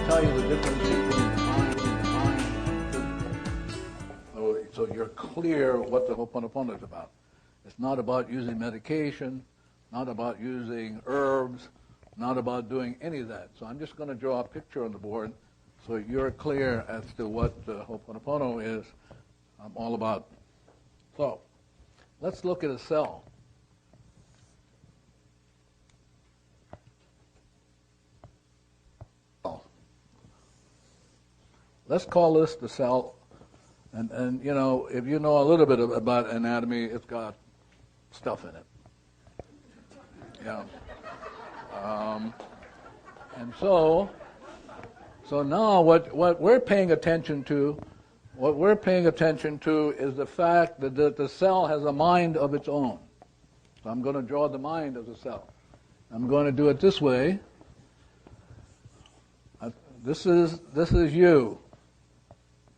to tell you the difference between the mind and physical. So you're clear what the Ho'oponopono is about. It's not about using medication, not about using herbs, not about doing any of that. So I'm just going to draw a picture on the board so you're clear as to what the Ho'oponopono is all about. So let's look at a cell. Let's call this the cell. And you know, if you know a little bit about anatomy, it's got stuff in it. Yeah. And so now what we're paying attention to, is the fact that the cell has a mind of its own. So I'm going to draw the mind of the cell. I'm going to do it this way. This is you.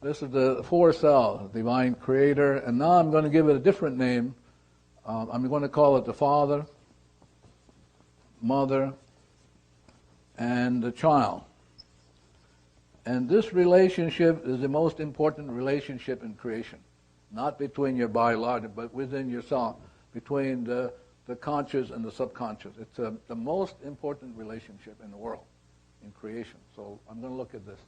This is the four cells, divine creator, and now I'm going to give it a different name. I'm going to call it the Father, Mother, and the child. And this relationship is the most important relationship in creation. Not between your biological, but within yourself, between the conscious and the subconscious. It's the most important relationship in the world, in creation. So I'm going to look at this.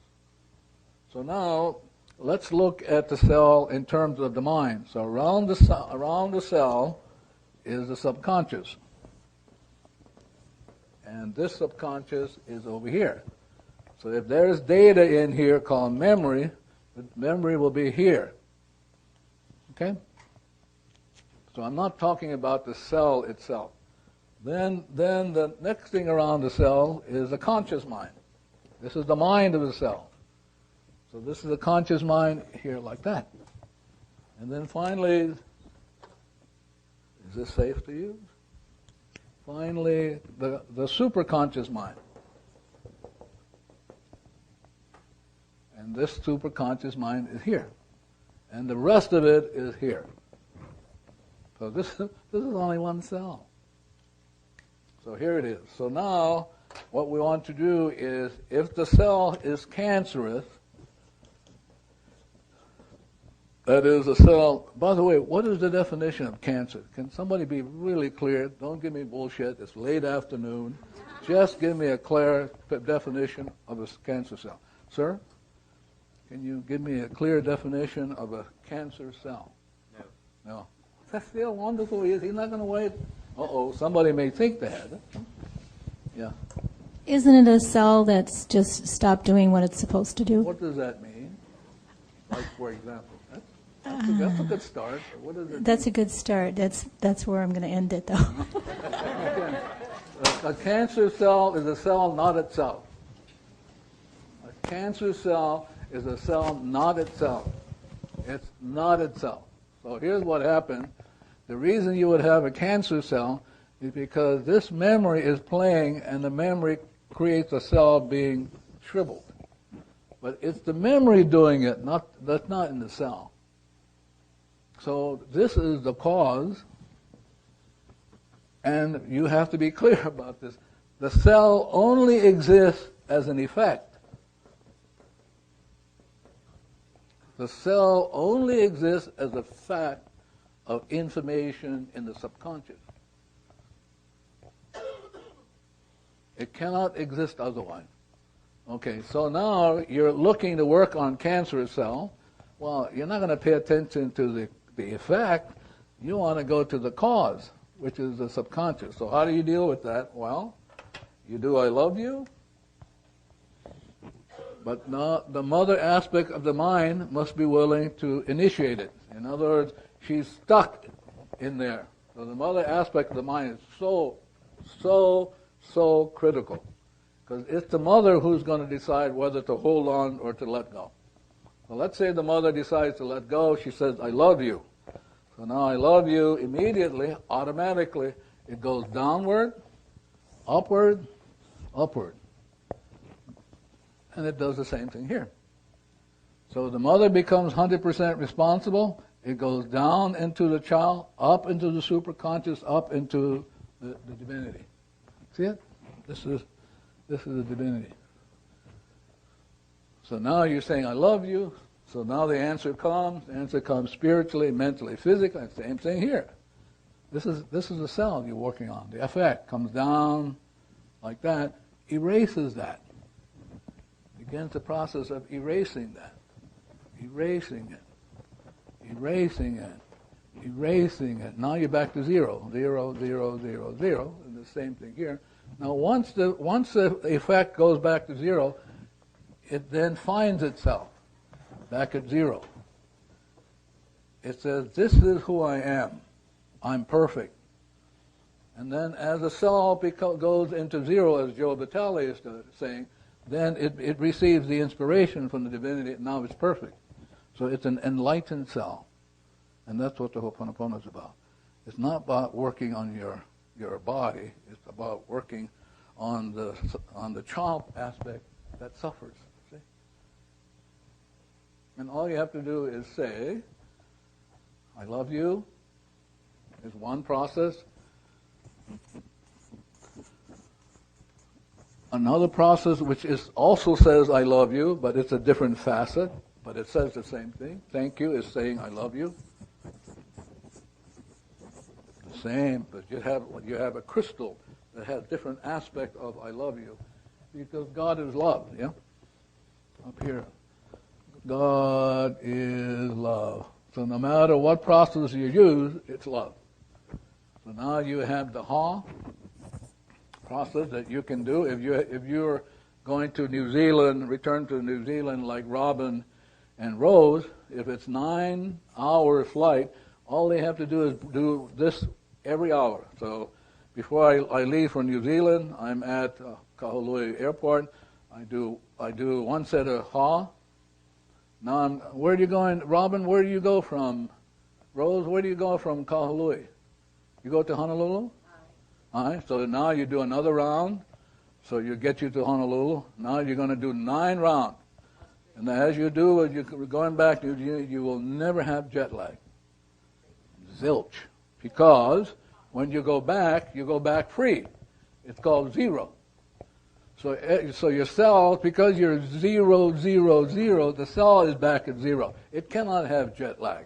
So now, let's look at the cell in terms of the mind. So around the cell is the subconscious. And this subconscious is over here. So if there's data in here called memory, the memory will be here. Okay? So I'm not talking about the cell itself. Then the next thing around the cell is the conscious mind. This is the mind of the cell. So this is the conscious mind here like that. And then finally, is this safe to use? Finally, the superconscious mind. And this superconscious mind is here. And the rest of it is here. So this is only one cell. So here it is. So now, what we want to do is, if the cell is cancerous, that is a cell. By the way, what is the definition of cancer? Can somebody be really clear? Don't give me bullshit. It's late afternoon. Just give me a clear definition of a cancer cell. Sir, can you give me a clear definition of a cancer cell? No. That's still wonderful. He's not going to wait. Somebody may think they had it. Yeah. Isn't it a cell that's just stopped doing what it's supposed to do? What does that mean? Like, for example. That's a good start. What is it? That's a good start. That's where I'm going to end it, though. Okay. A cancer cell is a cell not itself. A cancer cell is a cell not itself. It's not itself. So here's what happened. The reason you would have a cancer cell is because this memory is playing, and the memory creates a cell being shriveled. But it's the memory doing it, that's not in the cell. So this is the cause, and you have to be clear about this. The cell only exists as an effect. The cell only exists as a fact of information in the subconscious. It cannot exist otherwise. Okay, so now you're looking to work on cancerous cell. Well, you're not going to pay attention to the effect. You want to go to the cause, which is the subconscious. So how do you deal with that? Well, you do I love you, but now the mother aspect of the mind must be willing to initiate it. In other words, she's stuck in there. So the mother aspect of the mind is so critical. Because it's the mother who's going to decide whether to hold on or to let go. So let's say the mother decides to let go. She says, I love you. So now I love you immediately, automatically, it goes downward, upward, upward. And it does the same thing here. So the mother becomes 100% responsible. It goes down into the child, up into the superconscious, up into the divinity. See it? This is the divinity. So now you're saying, I love you. So now the answer comes. The answer comes spiritually, mentally, physically. Same thing here. This is the cell you're working on. The effect comes down like that, erases that. Begins the process of erasing that. Erasing it. Erasing it. Erasing it. Now you're back to 0. 0, 0, 0, 0. And the same thing here. Now once the effect goes back to 0, it then finds itself back at 0. It says, this is who I am. I'm perfect. And then as the cell goes into 0, as Joe Vitale is saying, then it receives the inspiration from the divinity, and now it's perfect. So it's an enlightened cell. And that's what the Ho'oponopono is about. It's not about working on your body. It's about working on the child aspect that suffers. See? And all you have to do is say, I love you. Is one process. Another process which also says I love you, but it's a different facet, but it says the same thing. Thank you is saying I love you. The same, but you have a crystal that has different aspect of I love you, because God is love. Yeah, up here, God is love. So no matter what process you use, it's love. So now you have the Ha process that you can do. If you're going to New Zealand, return to New Zealand like Robin and Rose, if it's 9-hour flight, all they have to do is do this every hour. So before I leave for New Zealand, I'm at Kahului Airport. I do one set of Ha. Now where are you going, Robin? Where do you go from? Rose, where do you go from Kahului? You go to Honolulu? All right, so now you do another round, so you get you to Honolulu. Now you're going to do 9 rounds. And as you do, as you're going back, you will never have jet lag. Zilch. Because when you go back free. It's called 0. So your cell, because you're 0, 0, 0, the cell is back at 0. It cannot have jet lag.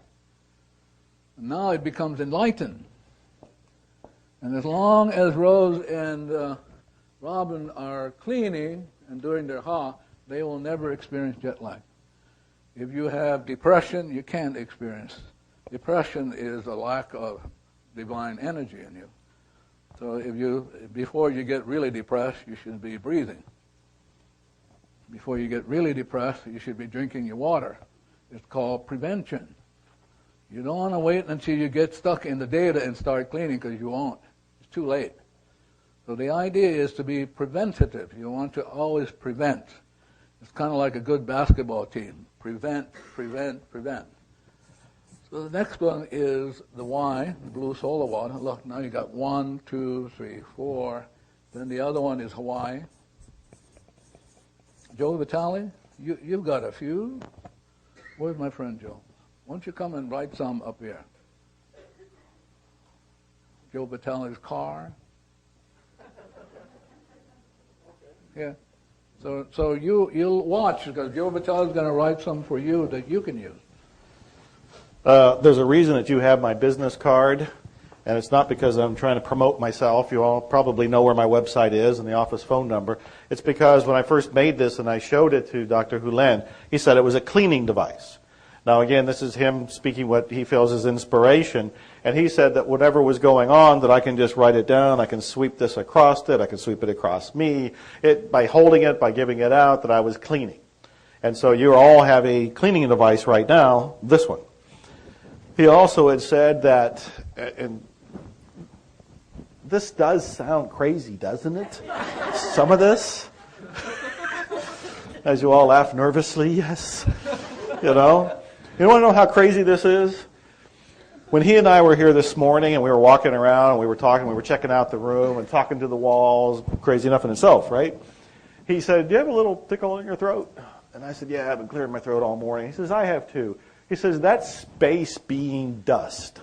Now it becomes enlightened. And as long as Rose and Robin are cleaning and doing their Ha, they will never experience jet lag. If you have depression, you can't experience. Depression is a lack of divine energy in you. So before you get really depressed, you should be breathing. Before you get really depressed, you should be drinking your water. It's called prevention. You don't want to wait until you get stuck in the data and start cleaning, because you won't. It's too late. So the idea is to be preventative. You want to always prevent. It's kind of like a good basketball team. Prevent, prevent, prevent. So the next one is the Y, the blue solar water. Look, now you got 1, 2, 3, 4. Then the other one is Hawaii. Joe Vitale, you've got a few. Where's my friend Joe? Why don't you come and write some up here? Joe Vitale's car. Yeah. So you'll watch, because Joe Vitale's going to write some for you that you can use. There's a reason that you have my business card, and it's not because I'm trying to promote myself. You all probably know where my website is and the office phone number. It's because when I first made this and I showed it to Dr. Hulen, he said it was a cleaning device. Now again, this is him speaking what he feels is inspiration, and he said that whatever was going on, that I can just write it down, I can sweep this across it, I can sweep it across me, by holding it, by giving it out, that I was cleaning. And so you all have a cleaning device right now, this one. He also had said that, and this does sound crazy, doesn't it? Some of this. As you all laugh nervously, yes. You know? You want to know how crazy this is? When he and I were here this morning and we were walking around and we were talking, we were checking out the room and talking to the walls, crazy enough in itself, right? He said, do you have a little tickle in your throat? And I said, yeah, I've been clearing my throat all morning. He says, I have too. He says, that's space being dust.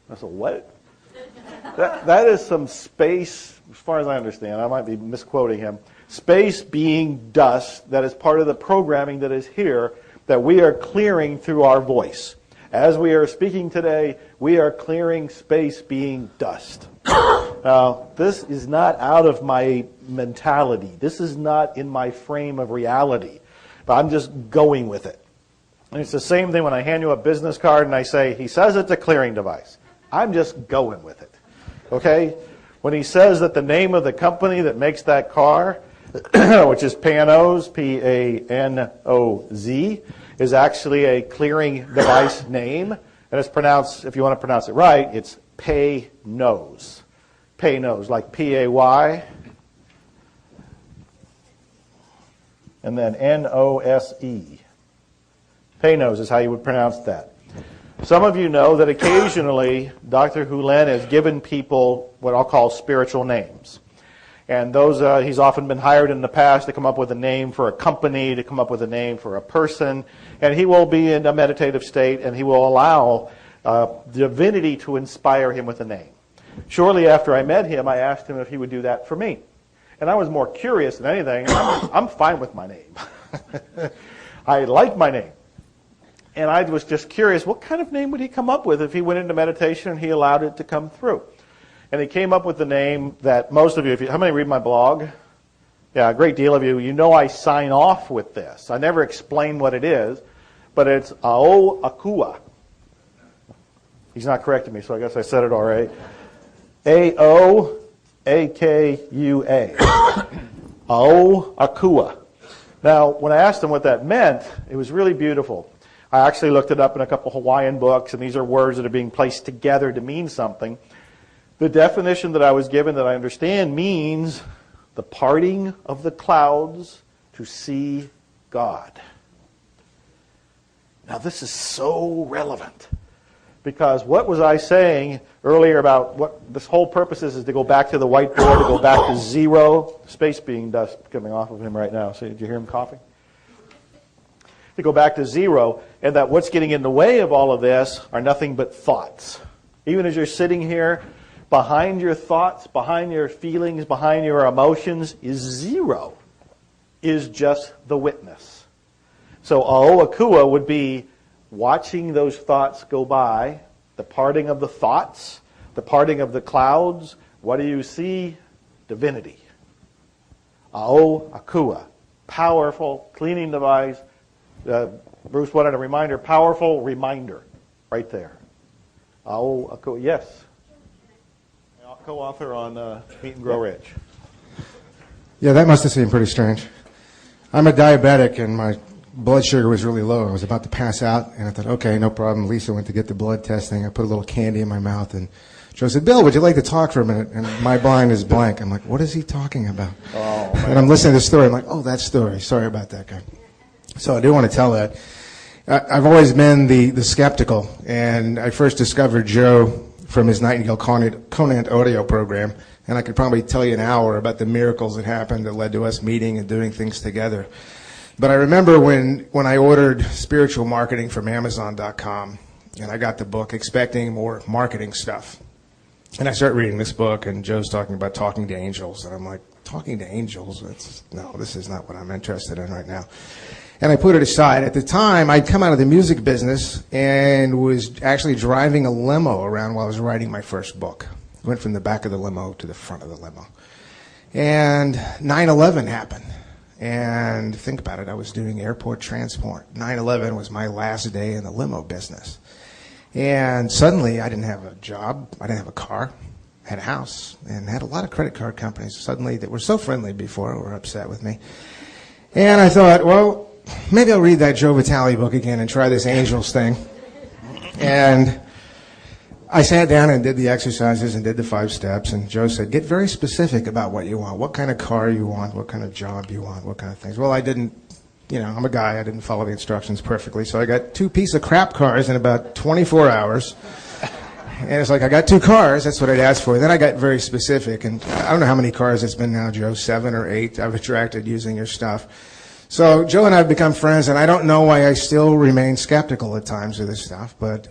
I said, what? That is some space, as far as I understand, I might be misquoting him. Space being dust that is part of the programming that is here that we are clearing through our voice. As we are speaking today, we are clearing space being dust. Now, this is not out of my mentality. This is not in my frame of reality. But I'm just going with it. And it's the same thing when I hand you a business card and I say, he says it's a clearing device. I'm just going with it. Okay? When he says that the name of the company that makes that car, which is Panoz, P-A-N-O-Z, is actually a clearing device name. And it's pronounced, if you want to pronounce it right, it's Pay-Nose. Pay-Nose, like P-A-Y. And then N-O-S-E. Pay-Nose is how you would pronounce that. Some of you know that occasionally Dr. Hulen has given people what I'll call spiritual names. And those he's often been hired in the past to come up with a name for a company, to come up with a name for a person. And he will be in a meditative state, and he will allow divinity to inspire him with a name. Shortly after I met him, I asked him if he would do that for me. And I was more curious than anything. I'm fine with my name. I like my name. And I was just curious, what kind of name would he come up with if he went into meditation and he allowed it to come through? And he came up with the name that most of you, how many read my blog? Yeah, a great deal of you. You know I sign off with this. I never explain what it is, but it's Ao Akua. He's not correcting me, so I guess I said it all right. A-O-A-K-U-A. Ao Akua. Now, when I asked him what that meant, it was really beautiful. I actually looked it up in a couple Hawaiian books, and these are words that are being placed together to mean something. The definition that I was given that I understand means the parting of the clouds to see God. Now, this is so relevant. Because what was I saying earlier about what this whole purpose is to go back to the whiteboard, to go back to zero. Space being dust coming off of him right now. So did you hear him coughing? To go back to zero, and that what's getting in the way of all of this are nothing but thoughts. Even as you're sitting here, behind your thoughts, behind your feelings, behind your emotions is zero, is just the witness. So Ao Akua would be watching those thoughts go by, the parting of the thoughts, the parting of the clouds. What do you see? Divinity. Ao Akua. Powerful cleaning device. Bruce wanted a reminder. Powerful reminder. Right there. Ao Akua. Yes. Co-author on Meet and Grow Rich. Yeah, that must have seemed pretty strange. I'm a diabetic, and my blood sugar was really low. I was about to pass out, and I thought, okay, no problem. Lisa went to get the blood testing. I put a little candy in my mouth, and Joe said, Bill, would you like to talk for a minute? And my mind is blank. I'm like, what is he talking about? Oh, and I'm listening to the story. I'm like, oh, that story. Sorry about that guy. So I do want to tell that. I've always been the skeptical, and I first discovered Joe from his Nightingale Conant audio program, and I could probably tell you an hour about the miracles that happened that led to us meeting and doing things together. But I remember when I ordered spiritual marketing from Amazon.com, and I got the book expecting more marketing stuff. And I start reading this book, and Joe's talking about talking to angels, and I'm like, talking to angels? No, this is not what I'm interested in right now. And I put it aside. At the time, I'd come out of the music business and was actually driving a limo around while I was writing my first book. I went from the back of the limo to the front of the limo. And 9/11 happened. And think about it, I was doing airport transport. 9/11 was my last day in the limo business. And suddenly, I didn't have a job, I didn't have a car, I had a house, and had a lot of credit card companies suddenly that were so friendly before were upset with me. And I thought, well, maybe I'll read that Joe Vitale book again and try this angels thing. And I sat down and did the exercises and did the 5 steps, and Joe said, get very specific about what you want, what kind of car you want, what kind of job you want, what kind of things. Well, I didn't, I'm a guy, I didn't follow the instructions perfectly, so I got 2 piece of crap cars in about 24 hours. And it's like, I got 2 cars, that's what I'd asked for. Then I got very specific, and I don't know how many cars it's been now, Joe, 7 or 8 I've attracted using your stuff. So Joe and I have become friends, and I don't know why I still remain skeptical at times of this stuff, but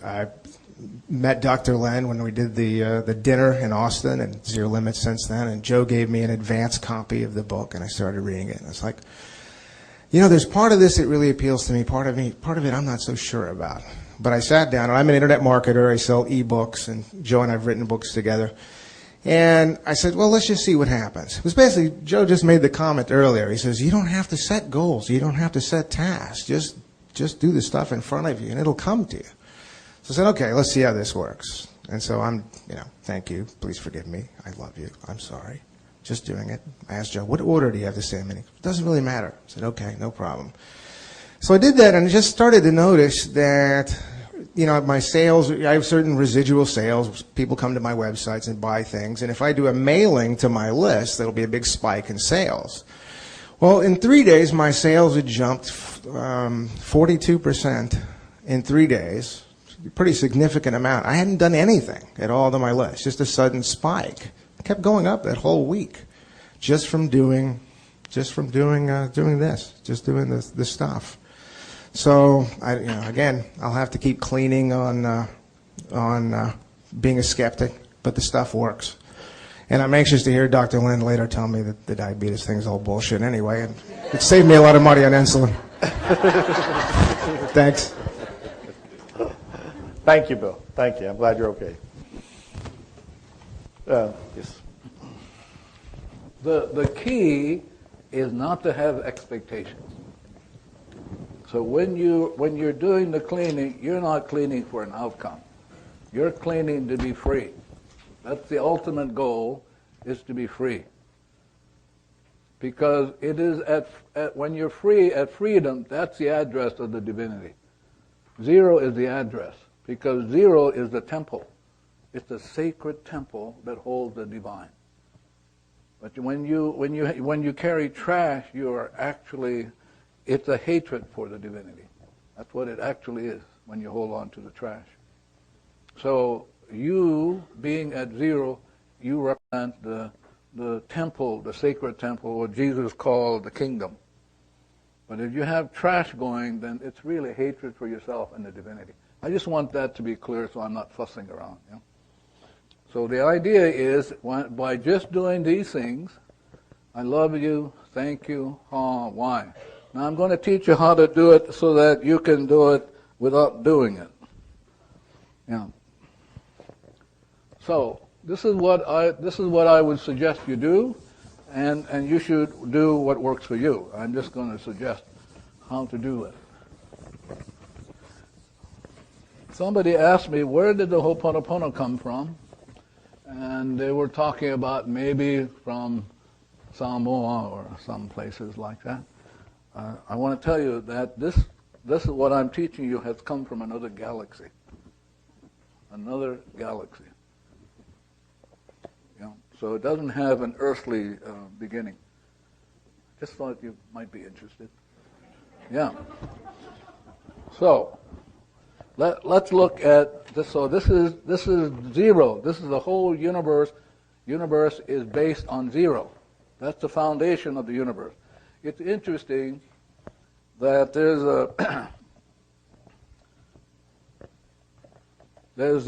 met Dr. Len when we did the dinner in Austin, and Zero Limit since then. And Joe gave me an advance copy of the book, and I started reading it. And it's like, there's part of this that really appeals to me. Part of it I'm not so sure about. But I sat down, and I'm an internet marketer. I sell ebooks, and Joe and I have written books together. And I said, well, let's just see what happens. It was basically, Joe just made the comment earlier. He says, you don't have to set goals. You don't have to set tasks. Just do the stuff in front of you, and it'll come to you. So I said, okay, let's see how this works. And so I'm, thank you. Please forgive me. I love you. I'm sorry. Just doing it. I asked Joe, what order do you have to say them in? It doesn't really matter. I said, okay, no problem. So I did that, and I just started to notice that, my sales, I have certain residual sales. People come to my websites and buy things. And if I do a mailing to my list, there'll be a big spike in sales. Well, in 3 days, my sales had jumped 42% in 3 days. A pretty significant amount. I hadn't done anything at all to my list. Just a sudden spike. It kept going up that whole week, just from doing this stuff. So, again, I'll have to keep cleaning on being a skeptic, but the stuff works. And I'm anxious to hear Dr. Len later tell me that the diabetes thing's all bullshit anyway, and it saved me a lot of money on insulin. Thanks. Thank you, Bill. Thank you. I'm glad you're okay. Yes. The key is not to have expectations. So when you're doing the cleaning, you're not cleaning for an outcome. You're cleaning to be free. That's the ultimate goal, is to be free. Because it is when you're free, at freedom, that's the address of the divinity. Zero is the address, because zero is the temple. It's the sacred temple that holds the divine. But when you carry trash, you are actually, it's a hatred for the divinity. That's what it actually is when you hold on to the trash. So you, being at zero, you represent the temple, the sacred temple, what Jesus called the kingdom. But if you have trash going, then it's really hatred for yourself and the divinity. I just want that to be clear so I'm not fussing around. So the idea is, by just doing these things, I love you, thank you, why? Now I'm going to teach you how to do it so that you can do it without doing it. So this is what I would suggest you do, and you should do what works for you. I'm just going to suggest how to do it. Somebody asked me, where did the Ho'oponopono come from? And they were talking about maybe from Samoa or some places like that. I want to tell you that this is what I'm teaching you has come from another galaxy. Another galaxy. So it doesn't have an earthly beginning. Just thought you might be interested. Yeah. So let's look at this. So this is zero. This is the whole universe. Universe is based on zero. That's the foundation of the universe. It's interesting that there's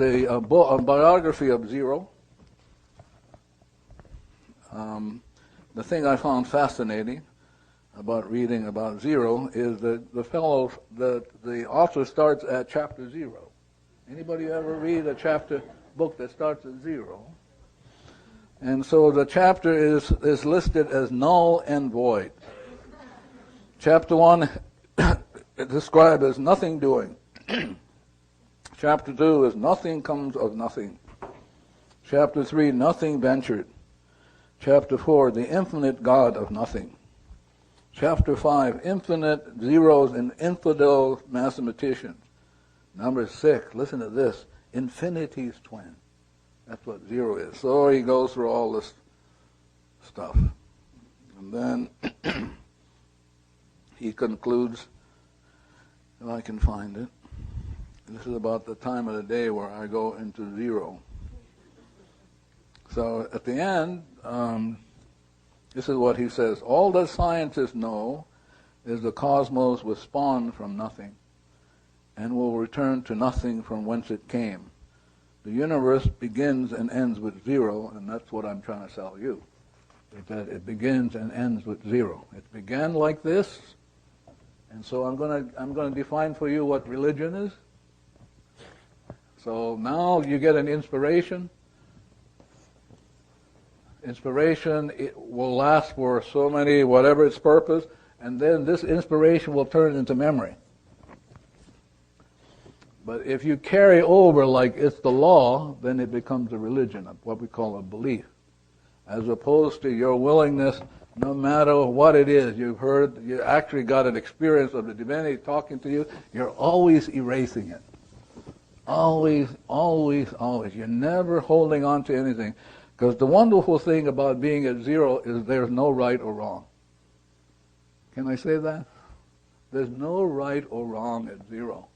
a biography of zero. The thing I found fascinating about reading about zero is that the author starts at chapter 0. Anybody ever read a book that starts at 0? And so the chapter is listed as null and void. Chapter 1 is described as nothing doing. Chapter 2 is nothing comes of nothing. Chapter 3, nothing ventured. Chapter 4, the infinite God of nothing. Chapter 5, infinite zeros and infidel mathematicians. Number 6, listen to this, infinity's twin. That's what 0 is. So he goes through all this stuff. And then he concludes, if I can find it, this is about the time of the day where I go into 0. So at the end, this is what he says. All that scientists know is the cosmos was spawned from nothing and will return to nothing from whence it came. The universe begins and ends with zero, and that's what I'm trying to sell you. That it begins and ends with zero. It began like this, and so I'm going to define for you what religion is. So now you get an inspiration. Inspiration, it will last for so many, whatever its purpose, and then this inspiration will turn into memory. But if you carry over like it's the law, then it becomes a religion, what we call a belief. As opposed to your willingness, no matter what it is, you've heard, you actually got an experience of the divinity talking to you, you're always erasing it. Always, always, always. You're never holding on to anything. Because the wonderful thing about being at zero is there's no right or wrong. Can I say that? There's no right or wrong at zero.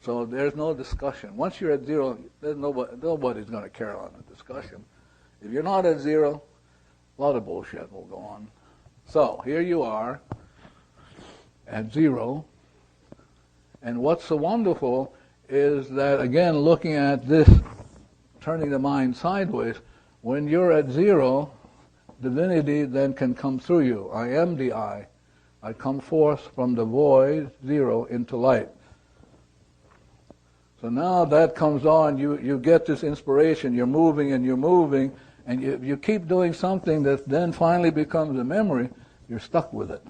So there's no discussion. Once you're at zero, there's nobody's going to carry on the discussion. If you're not at zero, a lot of bullshit will go on. So here you are at zero. And what's so wonderful is that, again, looking at this, turning the mind sideways, when you're at zero, divinity then can come through you. I am the I. I come forth from the void, zero, into light. So now that comes on, you get this inspiration, you're moving, and you keep doing something that then finally becomes a memory, you're stuck with it.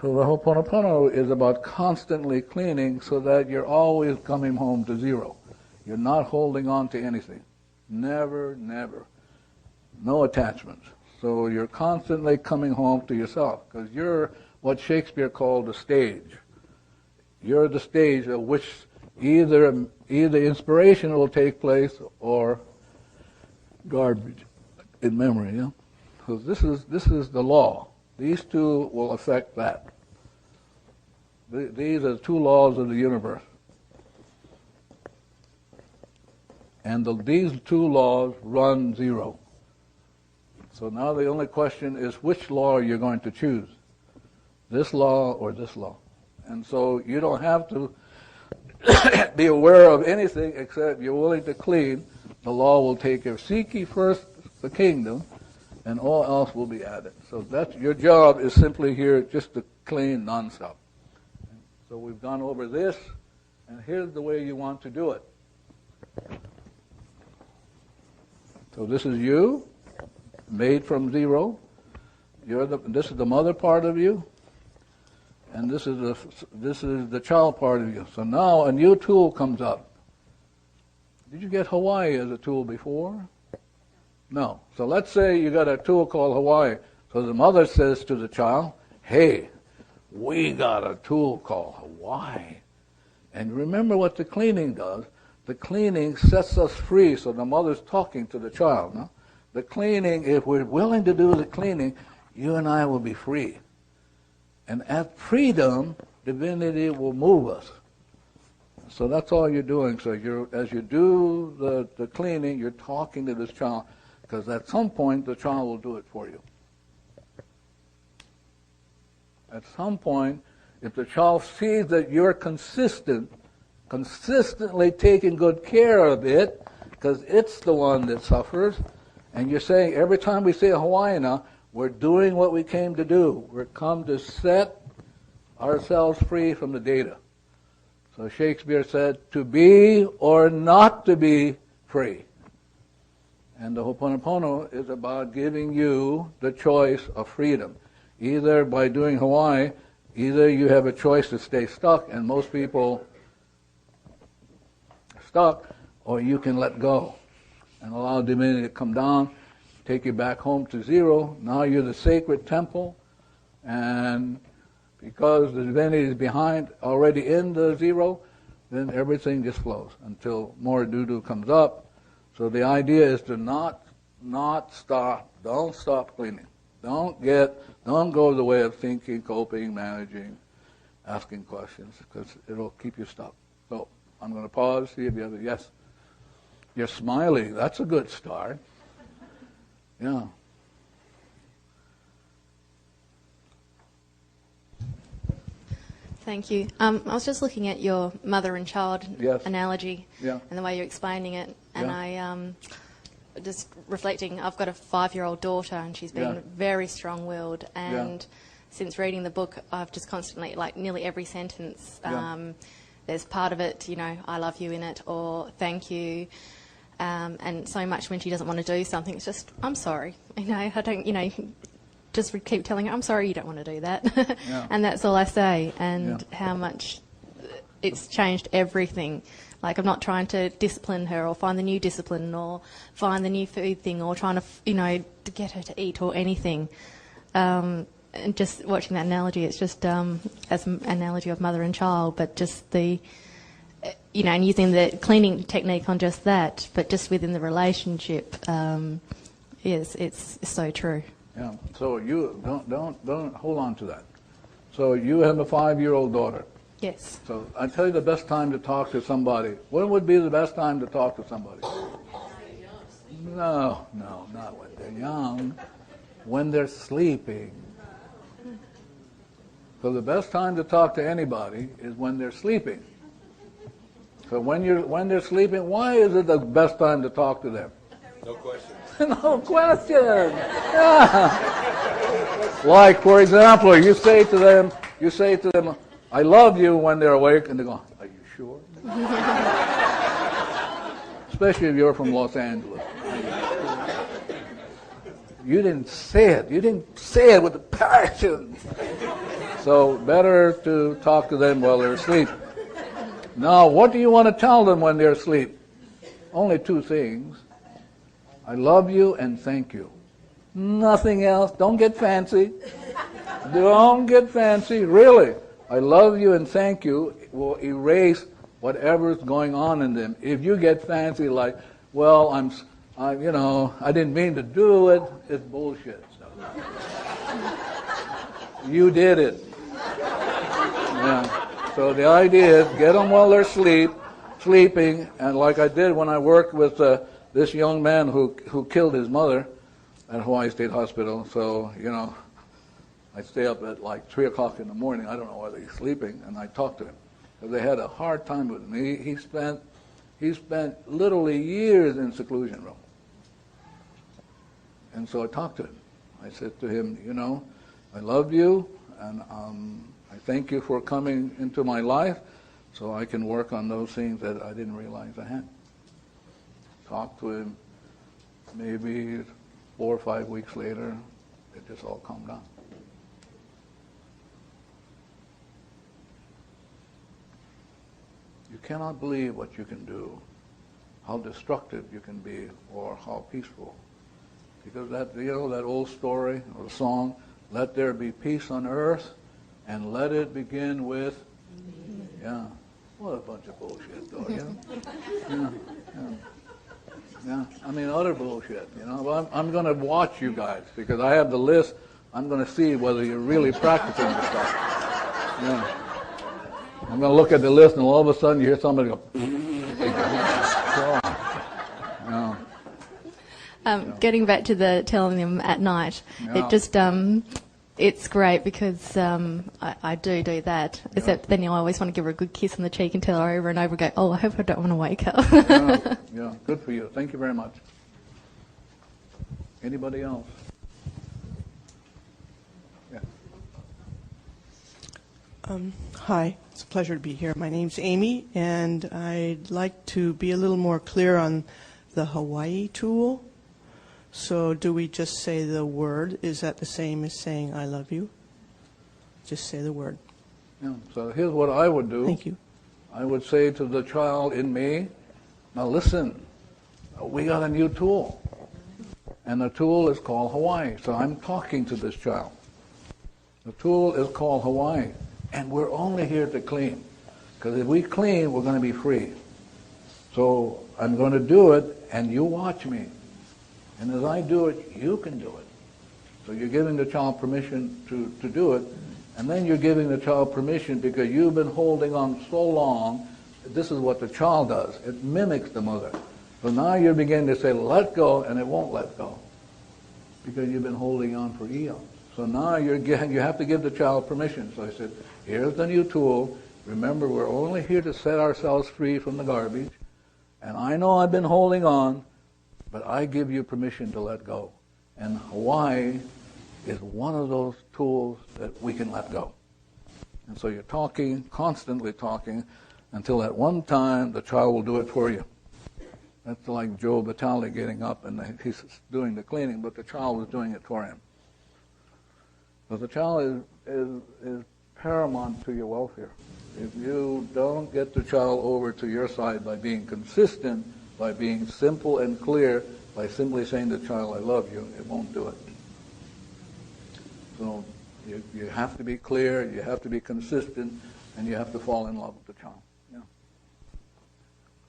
So the Ho'oponopono is about constantly cleaning so that you're always coming home to zero. You're not holding on to anything. Never, never. No attachments. So you're constantly coming home to yourself, because you're what Shakespeare called the stage. You're the stage at which either inspiration will take place or garbage in memory. Yeah? So this is the law. These two will affect that. These are the two laws of the universe. And these two laws run zero. So now the only question is which law you're going to choose. This law or this law. And so you don't have to be aware of anything except you're willing to clean. The law will take care. Seek ye first the kingdom, and all else will be added. So that's your job is simply here just to clean nonstop. So we've gone over this, and here's the way you want to do it. So this is you, made from zero. This is the mother part of you, and this is the child part of you. So now a new tool comes up. Did you get Hawaii as a tool before? No. So let's say you got a tool called Hawaii. So the mother says to the child, hey, we got a tool called Hawaii. And remember what the cleaning does. The cleaning sets us free. So the mother's talking to the child. No? The cleaning, if we're willing to do the cleaning, you and I will be free. And at freedom, divinity will move us. So that's all you're doing. So as you do the cleaning, you're talking to this child, because at some point the child will do it for you. At some point, if the child sees that you're consistently taking good care of it, because it's the one that suffers, and you're saying, every time we say Hawaii now, we're doing what we came to do. We're come to set ourselves free from the data. So Shakespeare said, to be or not to be free. And the Ho'oponopono is about giving you the choice of freedom. Either by doing Hawaii, either you have a choice to stay stuck, and most people are stuck, or you can let go and allow divinity to come down, take you back home to zero. Now you're the sacred temple, and because the divinity is behind, already in the zero, then everything just flows until more doo-doo comes up. So the idea is to not stop. Don't stop cleaning. Don't go the way of thinking, coping, managing, asking questions, because it'll keep you stuck. So I'm going to pause, see if you have a yes. You're smiling. That's a good start. Yeah. Thank you. I was just looking at your mother and child Yes. analogy Yeah. and the way you're explaining it, and Yeah. I just reflecting. I've got a 5-year-old daughter, and she's been Yeah. very strong-willed. And since reading the book, I've just constantly, like nearly every sentence, there's part of it, you know, I love you in it, or thank you. And so much when she doesn't want to do something, it's just, I'm sorry. You know, I don't, you know, just keep telling her, I'm sorry you don't want to do that. Yeah. And that's all I say. And Yeah. how much it's changed everything. Like, I'm not trying to discipline her or find the new discipline or find the new food thing or trying to, you know, to get her to eat or anything. And just watching that analogy, it's just as an analogy of mother and child, but just the, you know, and using the cleaning technique on just that, but just within the relationship, yes, it's so true. Yeah. So you don't hold on to that. So you have a 5-year-old daughter. Yes. So I tell you the best time to talk to somebody. When would be the best time to talk to somebody? No, not when they're young. When they're sleeping. So the best time to talk to anybody is when they're sleeping. So when they're sleeping, why is it the best time to talk to them? No question. No question. Yeah. Like, for example, you say to them, I love you when they're awake, and they go, are you sure? Especially if you're from Los Angeles. You didn't say it. You didn't say it with the passion. So better to talk to them while they're asleep. Now, what do you want to tell them when they're asleep? Only 2 things. I love you and thank you. Nothing else. Don't get fancy. Don't get fancy. Really. I love you and thank you will erase whatever's going on in them. If you get fancy like, well, I didn't mean to do it, it's bullshit. You did it. Yeah. So the idea is get them while they're sleeping, and like I did when I worked with this young man who killed his mother at Hawaii State Hospital. So, you know, I stay up at like 3 o'clock in the morning. I don't know whether he's sleeping, and I talk to him. Because they had a hard time with him. He spent literally years in seclusion room. And so I talked to him. I said to him, you know, I love you, and I thank you for coming into my life so I can work on those things that I didn't realize I had. Talked to him. Maybe 4 or 5 weeks later, it just all calmed down. You cannot believe what you can do, how destructive you can be, or how peaceful. Because that, you know, that old story or song, let there be peace on earth, and let it begin with, yeah. What a bunch of bullshit, though, yeah? Yeah. I mean, utter bullshit, you know. Well, I'm going to watch you guys, because I have the list. I'm going to see whether you're really practicing this stuff. Yeah. I'm going to look at the list, and all of a sudden you hear somebody go, Getting back to the telling them at night, it just, it's great because I do that, except then I always want to give her a good kiss on the cheek and tell her over and over again, oh, I hope I don't want to wake up. Yeah, good for you. Thank you very much. Anybody else? Yeah. Hi, it's a pleasure to be here. My name's Amy, and I'd like to be a little more clear on the Hawaii tool. So do we just say the word? Is that the same as saying I love you? Just say the word. Yeah. So here's what I would do. Thank you. I would say to the child in me, now listen, we got a new tool. And the tool is called Hawaii. So I'm talking to this child. The tool is called Hawaii. And we're only here to clean. Because if we clean, we're going to be free. So I'm going to do it, and you watch me. And as I do it, you can do it. So you're giving the child permission to do it, and then you're giving the child permission because you've been holding on so long. This is what the child does. It mimics the mother. So now you're beginning to say, let go, and it won't let go. Because you've been holding on for eons. So now you have to give the child permission. So I said, here's the new tool. Remember, we're only here to set ourselves free from the garbage. And I know I've been holding on, but I give you permission to let go. And Hawaii is one of those tools that we can let go. And so you're talking, constantly talking, until at one time the child will do it for you. That's like Joe Vitale getting up and he's doing the cleaning, but the child was doing it for him. So the child is paramount to your welfare. If you don't get the child over to your side by being consistent, by being simple and clear, by simply saying to the child, I love you, it won't do it. So you have to be clear, you have to be consistent, and you have to fall in love with the child. Yeah.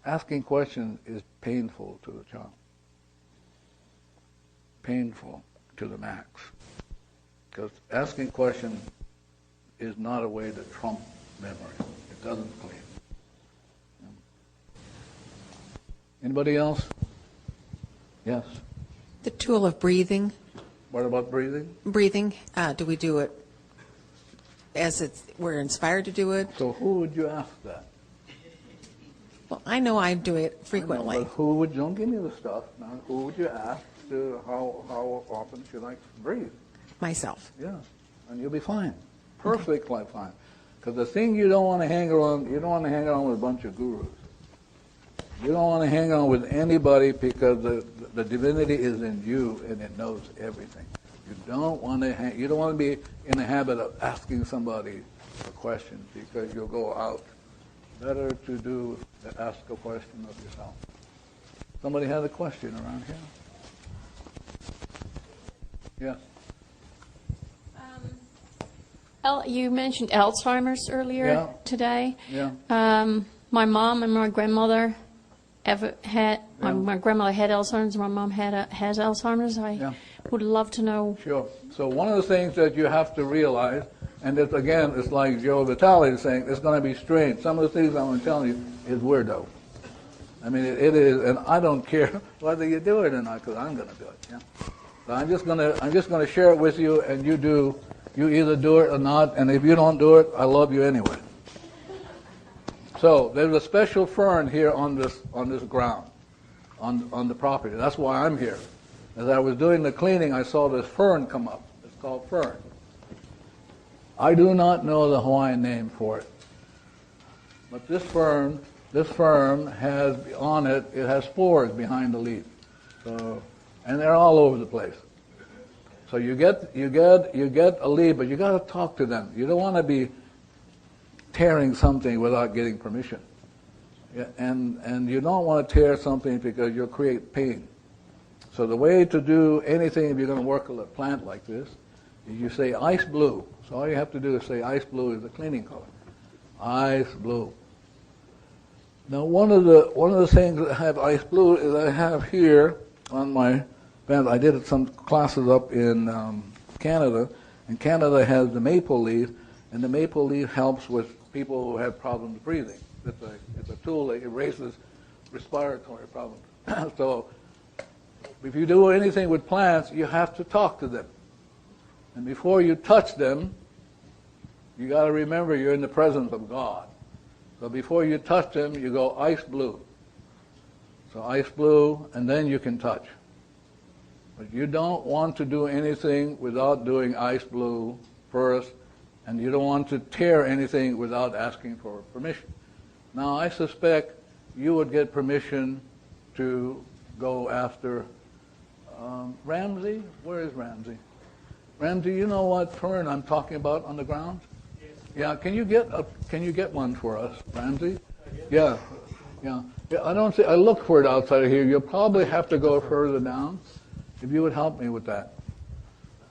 Asking questions is painful to the child. Painful to the max. Because asking questions is not a way to trump memory. It doesn't clean. Anybody else? Yes. The tool of breathing. What about breathing? Breathing. Do we do it as we're inspired to do it? So who would you ask that? Well, I know I do it frequently. But who would, don't give me the stuff. Now, who would you ask to how often should I breathe? Myself. Yeah. And you'll be fine. Perfectly fine. Because the thing you don't want to hang around, you don't want to hang around with a bunch of gurus. You don't want to hang on with anybody because the divinity is in you and it knows everything. You don't want to be in the habit of asking somebody a question because you'll go out. Better to ask a question of yourself. Somebody had a question around here? Yes. You mentioned Alzheimer's earlier today. Yeah. My mom and my grandmother my grandmother had Alzheimer's, my mom has Alzheimer's. I would love to know. Sure. So one of the things that you have to realize, and this, again, it's like Joe Vitale is saying, it's going to be strange. Some of the things I'm going to tell you is weirdo. I mean, it is, and I don't care whether you do it or not, because I'm going to do it. Yeah. So I'm just going to share it with you, and you either do it or not, and if you don't do it, I love you anyway. So there's a special fern here on this ground, on the property. That's why I'm here. As I was doing the cleaning, I saw this fern come up. It's called fern. I do not know the Hawaiian name for it, but this fern has on it has spores behind the leaf, so, and they're all over the place. So you get a leaf, but you got to talk to them. You don't want to be tearing something without getting permission. Yeah, and you don't want to tear something because you'll create pain. So the way to do anything if you're going to work with a plant like this is you say ice blue. So all you have to do is say ice blue is the cleaning color. Ice blue. Now one of the things that I have ice blue is I have here on my band. I did some classes up in Canada, and Canada has the maple leaf, and the maple leaf helps with people who have problems breathing. It's a tool that erases respiratory problems. So if you do anything with plants, you have to talk to them. And before you touch them, you got to remember you're in the presence of God. So before you touch them, you go ice blue. So ice blue, and then you can touch. But you don't want to do anything without doing ice blue first, and you don't want to tear anything without asking for permission. Now, I suspect you would get permission to go after Ramsey. Where is Ramsey? Ramsey, you know what fern I'm talking about on the ground? Yes. Yeah. Can you get one for us, Ramsey? Yeah. Yeah. I don't see. I look for it outside of here. You'll probably have to go further down. If you would help me with that.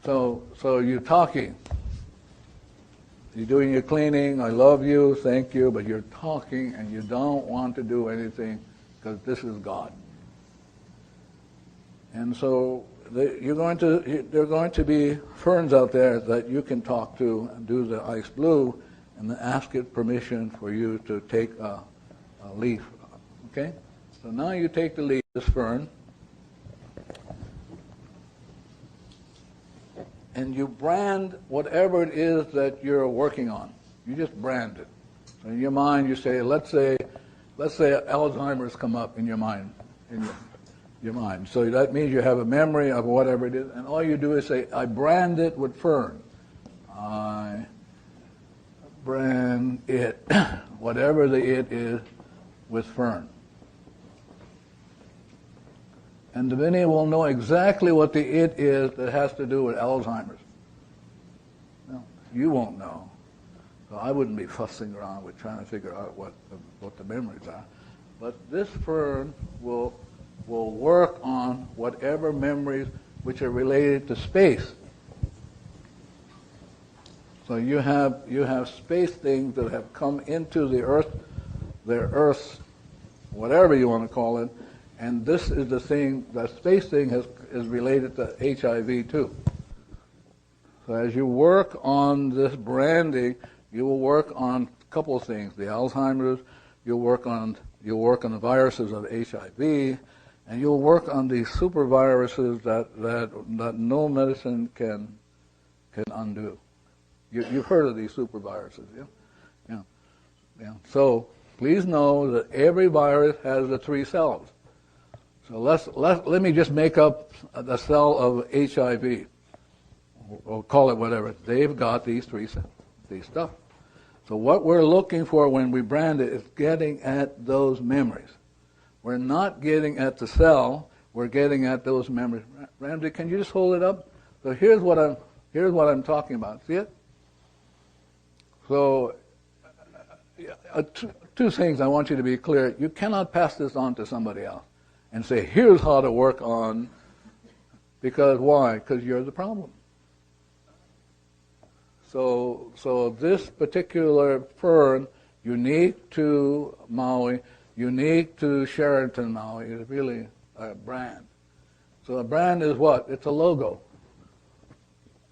So you're talking. You're doing your cleaning. I love you. Thank you. But you're talking, and you don't want to do anything because this is God. And so there are going to be ferns out there that you can talk to and do the ice blue, and then ask it permission for you to take a leaf. Okay. So now you take the leaf, this fern. and you brand whatever it is that you're working on. You just brand it. So in your mind, you say, let's say Alzheimer's come up in your mind, your mind. So that means you have a memory of whatever it is, and all you do is say, I brand it with Fern. I brand it, whatever the it is, with Fern. And Vinny will know exactly what the it is that has to do with Alzheimer's. No, you won't know. So I wouldn't be fussing around with trying to figure out what the memories are. But this Fern will work on whatever memories which are related to space. So you have space things that have come into the Earth's, whatever you want to call it, and this is the thing, the space thing is related to HIV too. So as you work on this branding, you will work on a couple of things: the Alzheimer's, you'll work on the viruses of HIV, and you'll work on these super viruses that no medicine can undo. You've heard of these super viruses, yeah? Yeah. So please know that every virus has the 3 cells. So let me just make up the cell of HIV, or call it whatever. They've got these 3 stuff. So what we're looking for when we brand it is getting at those memories. We're not getting at the cell. We're getting at those memories. Ramsey, can you just hold it up? So here's what I'm talking about. See it? So, 2 things I want you to be clear. You cannot pass this on to somebody else and say, here's how to work on, because why? Because you're the problem. So this particular Fern, unique to Maui, unique to Sheraton Maui, is really a brand. So a brand is what? It's a logo.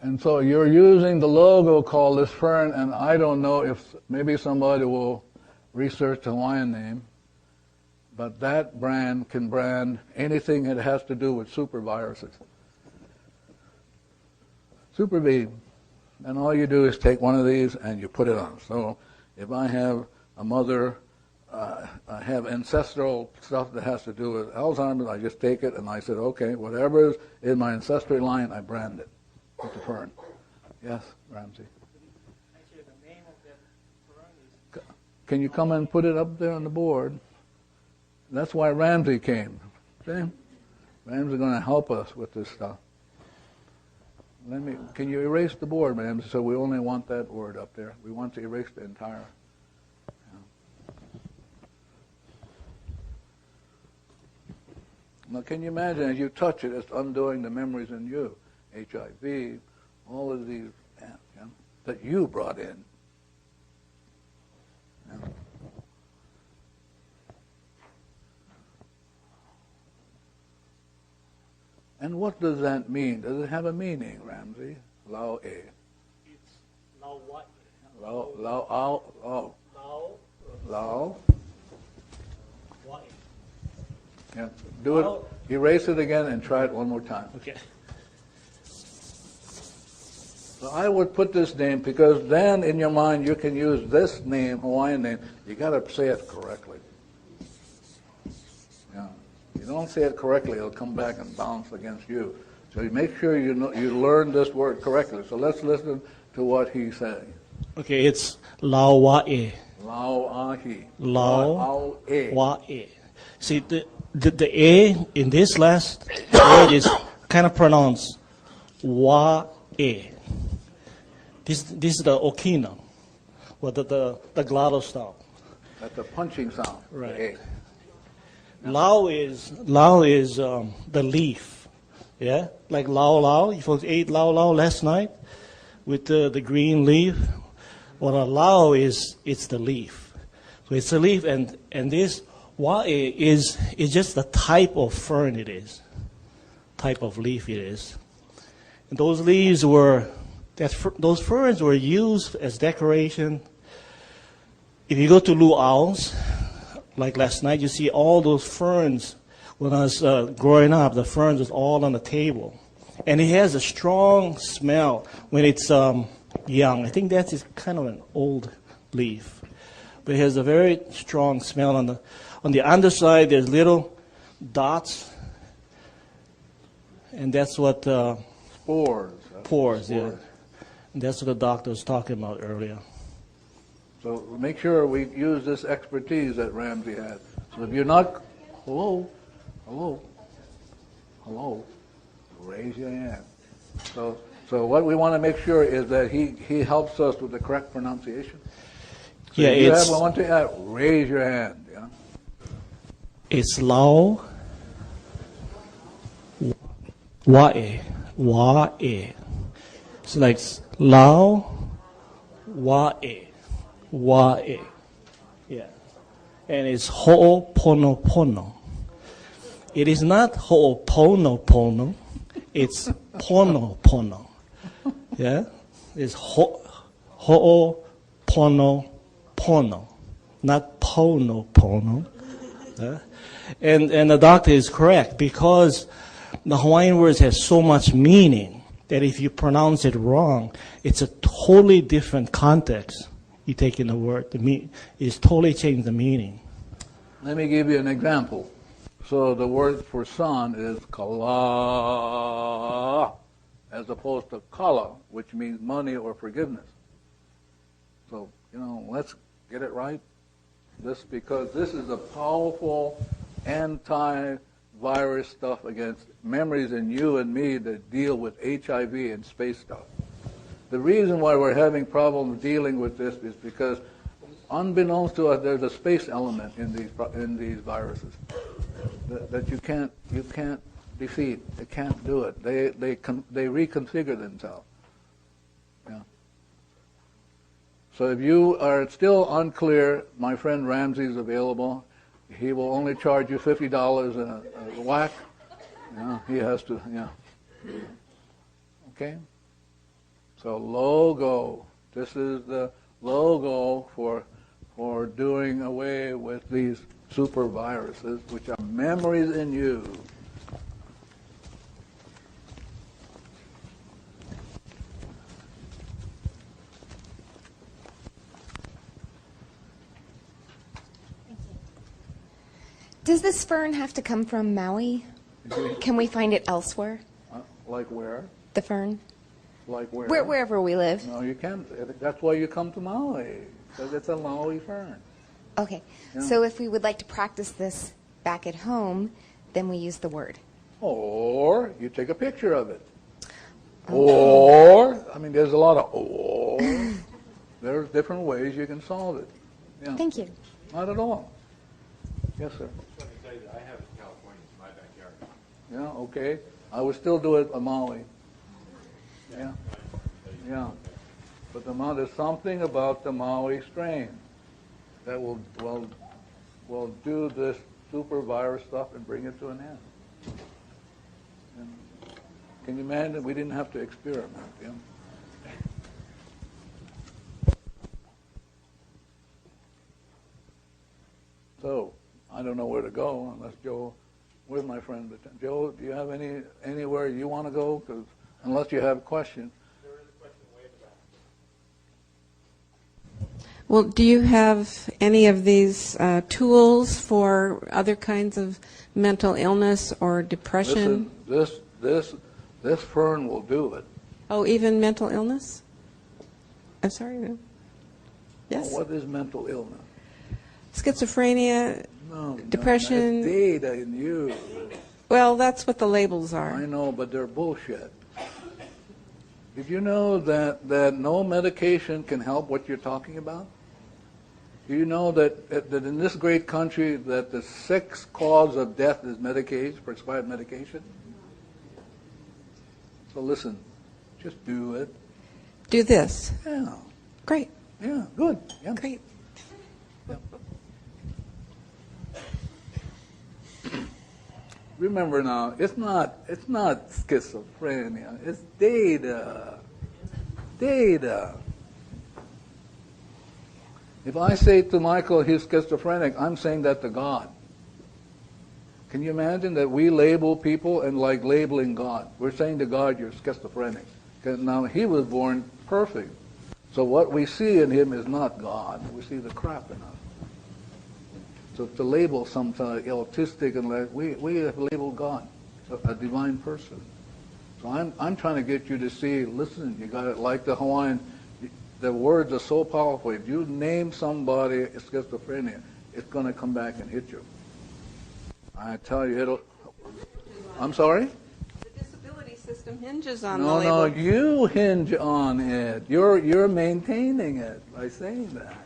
And so you're using the logo called this Fern, and I don't know if maybe somebody will research the Hawaiian name, but that brand can brand anything that has to do with super viruses. Super V. And all you do is take one of these and you put it on. So if I have a mother, I have ancestral stuff that has to do with Alzheimer's, I just take it and I said, okay, whatever is in my ancestry line, I brand it with the Fern. Yes, Ramsey? Actually, the name of that Fern is... Can you come and put it up there on the board? That's why Ramsey came. See? Ramsey's going to help us with this stuff. Can you erase the board, ma'am? So we only want that word up there. We want to erase the entire. Now, can you imagine as you touch it, it's undoing the memories in you, HIV, all of these that you brought in. Yeah. And what does that mean? Does it have a meaning, Ramsey? Lao E. It's Lao what? Lao. What? Yeah. Do it. Erase it again and try it one more time. Okay. So I would put this name because then in your mind you can use this name, Hawaiian name. You got to say it correctly. Yeah. If you don't say it correctly, it'll come back and bounce against you. So you make sure you learn this word correctly. So let's listen to what he's saying. Okay, it's Lao Wa'e. Lao Ahi. Lao E. Wa'e. See, the A in this last word is kind of pronounced Wa'e. This is the Okina, or the glottal sound. That's the punching sound. Right. Lao is the leaf, yeah. Like lao. You folks ate lao last night with the green leaf. Well, a lao it's the leaf. So it's a leaf, and this wa'e is just the type of fern it is, type of leaf it is. And those leaves those ferns were used as decoration. If you go to luau's, like last night, you see all those ferns. When I was growing up, the ferns was all on the table. And it has a strong smell when it's young. I think that is kind of an old leaf. But it has a very strong smell. On the underside, there's little dots. And that's what... Spores. Pores, yeah. And that's what the doctor was talking about earlier. So make sure we use this expertise that Ramsey had. So if you're not... Hello? Raise your hand. So what we want to make sure is that he helps us with the correct pronunciation. So Yeah, if you it's... have one to add, raise your hand. Yeah? It's Lao Wae. Wae. It's like Lao Wae. Wae. Yeah. And it's Ho'oponopono. It is not Ho'oponopono. It's Ponopono. Yeah? It's Ho'oponopono. Not Ponopono. Yeah? And the doctor is correct because the Hawaiian words have so much meaning that if you pronounce it wrong, it's a totally different context. You take in the word, it's totally changed the meaning. Let me give you an example. So the word for son is kala, as opposed to kala, which means money or forgiveness. So, let's get it right. Because this is a powerful anti-virus stuff against memories in you and me that deal with HIV and space stuff. The reason why we're having problems dealing with this is because, unbeknownst to us, there's a space element in these viruses that you can't defeat. They can't do it. They reconfigure themselves. Yeah. So if you are still unclear, my friend Ramsey's available. He will only charge you $50 a whack. He has to. Yeah. Okay. So logo. This is the logo for doing away with these super viruses, which are memories in you. Does this fern have to come from Maui? Can we find it elsewhere? Like where? The fern? Like where? Wherever we live. No, you can't. That's why you come to Maui, because it's a Maui fern. Okay. Yeah. So if we would like to practice this back at home, then we use the word. Or you take a picture of it. Or, there's a lot of or. There's different ways you can solve it. Yeah. Thank you. Not at all. Yes, sir. I have it in California. It's my backyard. Yeah, okay. I would still do it on Maui. Yeah. Yeah. But there's something about the Maui strain that will do this super virus stuff and bring it to an end. And can you imagine? We didn't have to experiment. Yeah? So, I don't know where to go unless Joe, where's my friend? Joe, do you have anywhere you want to go? Because unless you have questions. There is a question way in the back. Well, do you have any of these tools for other kinds of mental illness or depression? Listen, this fern will do it. Oh, even mental illness? I'm sorry. No. Yes. What is mental illness? Schizophrenia, depression. No, that's data in you. Well, that's what the labels are. I know, but they're bullshit. Did you know that no medication can help what you're talking about? Do you know that in this great country that the sixth cause of death is medication, prescribed medication? So listen, just do it. Do this. Yeah. Great. Yeah, good. Yeah. Great. Yeah. Remember now, it's not schizophrenia. It's data. Data. If I say to Michael he's schizophrenic, I'm saying that to God. Can you imagine that we label people and like labeling God? We're saying to God, you're schizophrenic. 'Cause now he was born perfect. So what we see in him is not God. We see the crap in us. So to label something autistic and like, we have labeled God, a divine person. So I'm trying to get you to see, listen, you got it like the Hawaiian, the words are so powerful. If you name somebody schizophrenia, it's going to come back and hit you. I tell you, I'm sorry? The disability system hinges on the No, label. you hinge on it. You're maintaining it by saying that.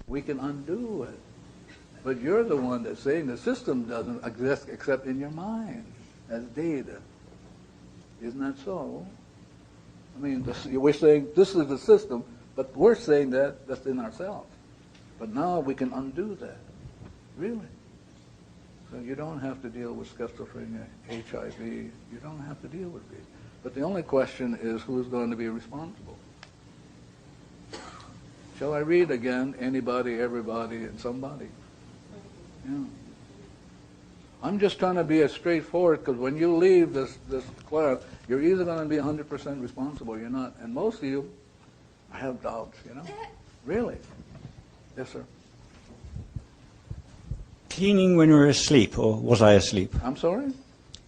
We can undo it. But you're the one that's saying the system doesn't exist except in your mind as data. Isn't that so? I mean, we're saying this is the system, but we're saying that's in ourselves. But now we can undo that. Really. So you don't have to deal with schizophrenia, HIV. You don't have to deal with these. But the only question is who's going to be responsible. Shall I read again? Anybody, everybody, and somebody. Yeah. I'm just trying to be as straightforward because when you leave this class, you're either going to be 100% responsible or you're not. And most of you, I have doubts, you know. Really. Yes, sir. Cleaning when we're asleep, or was I asleep? I'm sorry?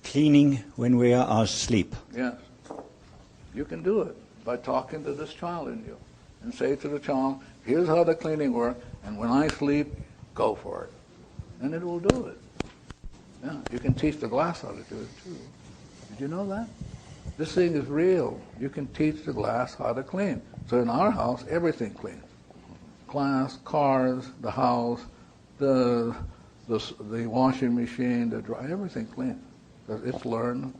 Cleaning when we are asleep. Yes. You can do it by talking to this child in you and say to the child, here's how the cleaning works, and when I sleep, go for it. And it will do it. Yeah, you can teach the glass how to do it too. Did you know that? This thing is real. You can teach the glass how to clean. So in our house, everything cleans. Glass, cars, the house, the washing machine, the dryer, everything cleans. It's learned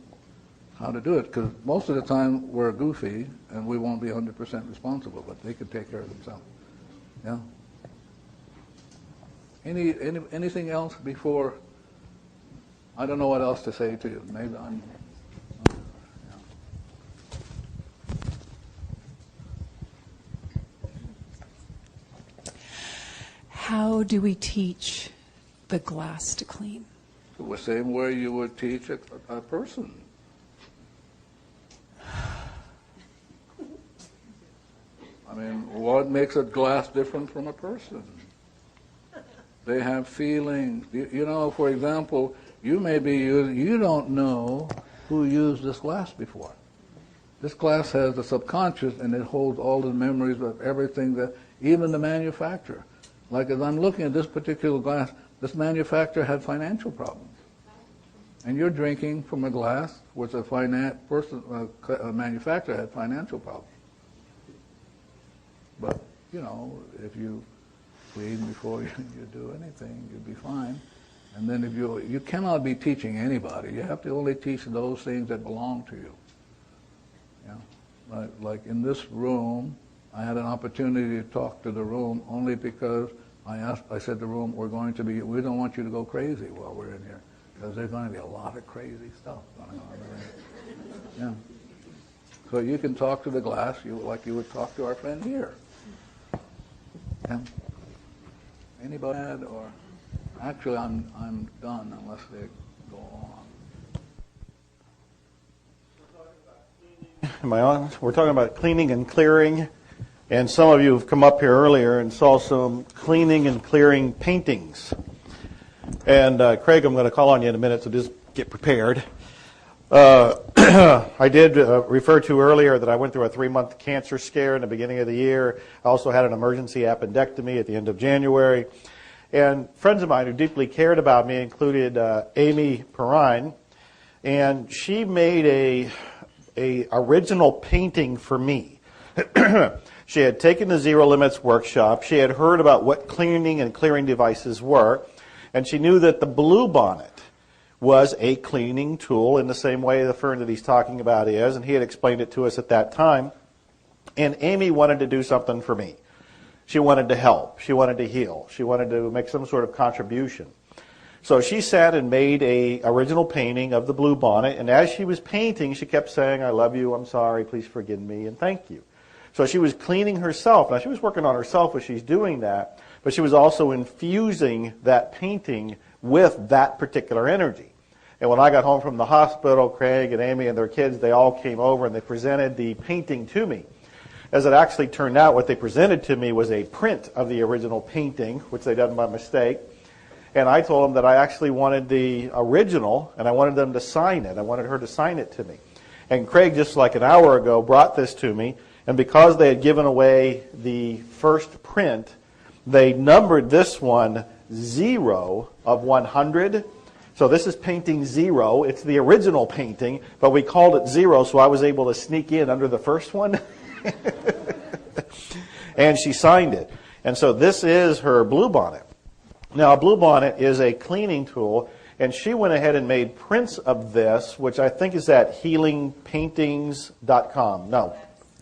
how to do it. Because most of the time we're goofy and we won't be 100% responsible, but they can take care of themselves. Yeah. Anything else before? I don't know what else to say to you. Maybe I'm. How do we teach the glass to clean? The same way you would teach a person. I mean, what makes a glass different from a person? They have feelings. You know, for example, you may be using, you don't know who used this glass before. This glass has the subconscious and it holds all the memories of everything that, even the manufacturer. Like as I'm looking at this particular glass, this manufacturer had financial problems. And you're drinking from a glass which a manufacturer had financial problems. But, you know, if you clean before you do anything, you'll be fine. And then if you cannot be teaching anybody. You have to only teach those things that belong to you. Yeah. Like in this room, I had an opportunity to talk to the room only because I said to the room, we don't want you to go crazy while we're in here. Because there's going to be a lot of crazy stuff going on. Yeah. So you can talk to the glass like you would talk to our friend here. Yeah. Anybody add or actually I'm done unless they go on. Am I on? We're talking about cleaning and clearing, and some of you have come up here earlier and saw some cleaning and clearing paintings. And Craig, I'm going to call on you in a minute, so just get prepared. I did refer to earlier that I went through a 3-month cancer scare in the beginning of the year. I also had an emergency appendectomy at the end of January. And friends of mine who deeply cared about me included Amy Perrine, and she made a original painting for me. She had taken the Zero Limits workshop. She had heard about what cleaning and clearing devices were, and she knew that the blue bonnet was a cleaning tool in the same way the fern that he's talking about is, and he had explained it to us at that time. And Amy wanted to do something for me. She wanted to help. She wanted to heal. She wanted to make some sort of contribution. So she sat and made a original painting of the blue bonnet, and as she was painting, she kept saying, I love you, I'm sorry, please forgive me, and thank you. So she was cleaning herself. Now, she was working on herself as she's doing that, but she was also infusing that painting with that particular energy. And when I got home from the hospital, Craig and Amy and their kids, they all came over and they presented the painting to me. As it actually turned out, what they presented to me was a print of the original painting, which they'd done by mistake. And I told them that I actually wanted the original, and I wanted them to sign it. I wanted her to sign it to me. And Craig, just like an hour ago, brought this to me. And because they had given away the first print, they numbered this one 0 of 100. So this is painting 0. It's the original painting, but we called it 0, so I was able to sneak in under the first one. And she signed it. And so this is her Bluebonnet. Now, a Bluebonnet is a cleaning tool, and she went ahead and made prints of this, which I think is at healingpaintings.com. No.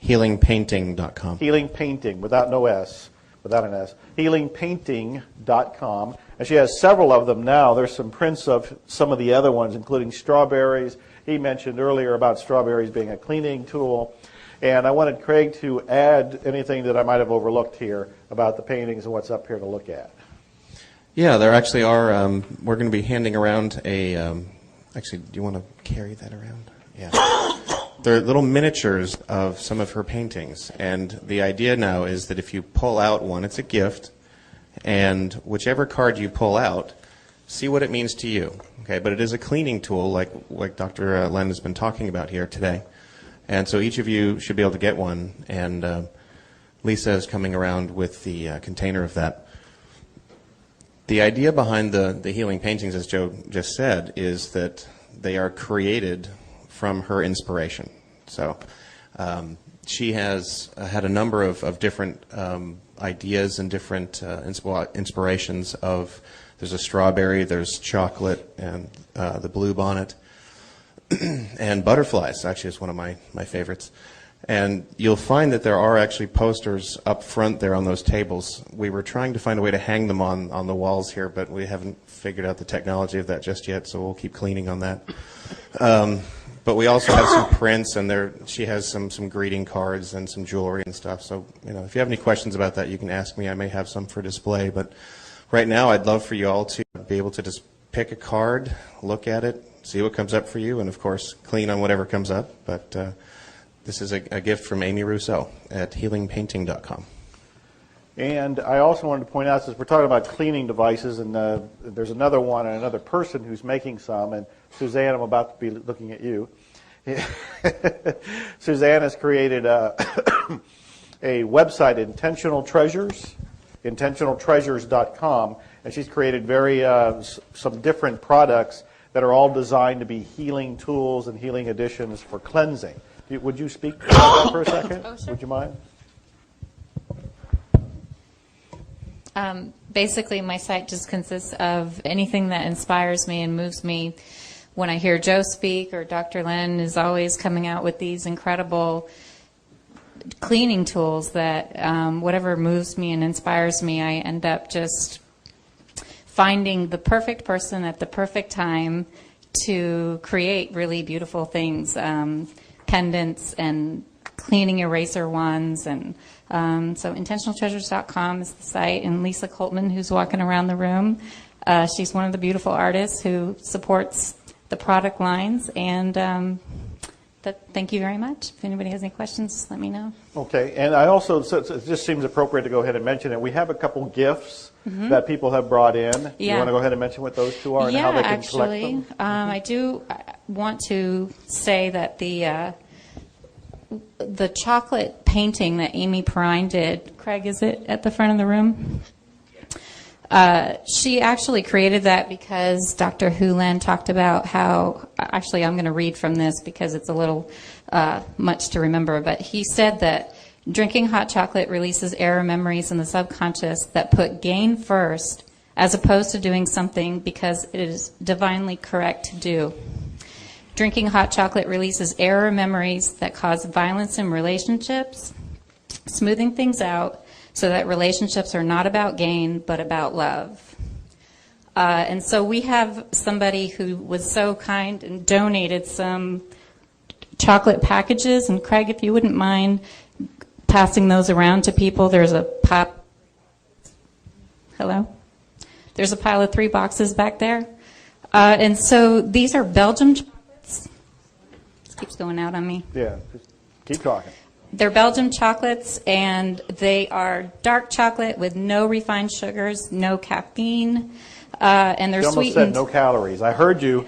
Healingpainting.com. Healing Painting, without no S, without an S. Healingpainting.com. And she has several of them now. There's some prints of some of the other ones, including strawberries. He mentioned earlier about strawberries being a cleaning tool. And I wanted Craig to add anything that I might have overlooked here about the paintings and what's up here to look at. Yeah, there actually are. We're going to be handing around a. Actually, do you want to carry that around? Yeah. They're little miniatures of some of her paintings. And the idea now is that if you pull out one, it's a gift. And whichever card you pull out, see what it means to you. Okay, but it is a cleaning tool like Dr. Len has been talking about here today. And so each of you should be able to get one. And Lisa is coming around with the container of that. The idea behind the healing paintings, as Joe just said, is that they are created from her inspiration. So she has had a number of different ideas and different inspirations of, there's a strawberry, there's chocolate, and the Bluebonnet, and butterflies actually is one of my favorites. And you'll find that there are actually posters up front there on those tables. We were trying to find a way to hang them on the walls here, but we haven't figured out the technology of that just yet, so we'll keep cleaning on that. But we also have some prints, and she has some greeting cards and some jewelry and stuff. So, if you have any questions about that, you can ask me. I may have some for display. But right now, I'd love for you all to be able to just pick a card, look at it, see what comes up for you, and, of course, clean on whatever comes up. But this is a gift from Amy Rousseau at healingpainting.com. And I also wanted to point out, since we're talking about cleaning devices, and there's another one and another person who's making some, and Suzanne, I'm about to be looking at you. Suzanne has created a website, Intentional Treasures, intentionaltreasures.com, and she's created some different products that are all designed to be healing tools and healing additions for cleansing. Would you speak about that for a second? Oh, sure. Would you mind? Basically, my site just consists of anything that inspires me and moves me. When I hear Joe speak, or Dr. Len is always coming out with these incredible cleaning tools that whatever moves me and inspires me, I end up just finding the perfect person at the perfect time to create really beautiful things, pendants and cleaning eraser wands. And so intentionaltreasures.com is the site. And Lisa Coltman, who's walking around the room, she's one of the beautiful artists who supports the product lines. And thank you very much. If anybody has any questions, let me know. Okay, and I also, so it just seems appropriate to go ahead and mention it. We have a couple gifts that people have brought in. Yeah. You want to go ahead and mention what those two are and how they can collect them? I do want to say that the chocolate painting that Amy Perrine did, Craig, is it at the front of the room? She actually created that because Dr. Hulan talked about how, actually I'm going to read from this because it's a little much to remember, but he said that drinking hot chocolate releases error memories in the subconscious that put gain first as opposed to doing something because it is divinely correct to do. Drinking hot chocolate releases error memories that cause violence in relationships, smoothing things out so that relationships are not about gain but about love. And so we have somebody who was so kind and donated some chocolate packages. And Craig, if you wouldn't mind passing those around to people, there's a There's a pile of 3 boxes back there. And so these are Belgium chocolates. This keeps going out on me. Yeah, just keep talking. They're Belgium chocolates, and they are dark chocolate with no refined sugars, no caffeine, and they're You almost sweetened. said no calories. I heard you.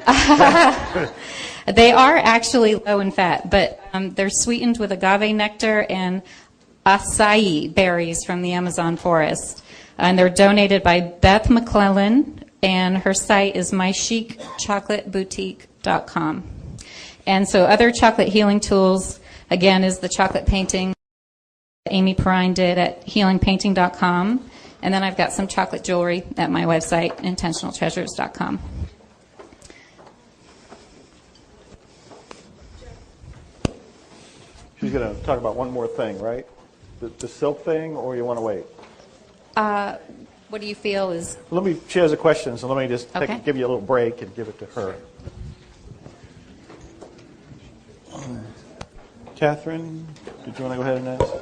They are actually low in fat, but they're sweetened with agave nectar and acai berries from the Amazon forest. And they're donated by Beth McClellan, and her site is mychicchocolateboutique.com. And so other chocolate healing tools, again, is the chocolate painting that Amy Perrine did at healingpainting.com. And then I've got some chocolate jewelry at my website, intentionaltreasures.com. She's going to talk about one more thing, right? The silk thing, or you want to wait? What do you feel is... She has a question, so let me just Okay. give you a little break and give it to her. Catherine, did you want to go ahead and ask?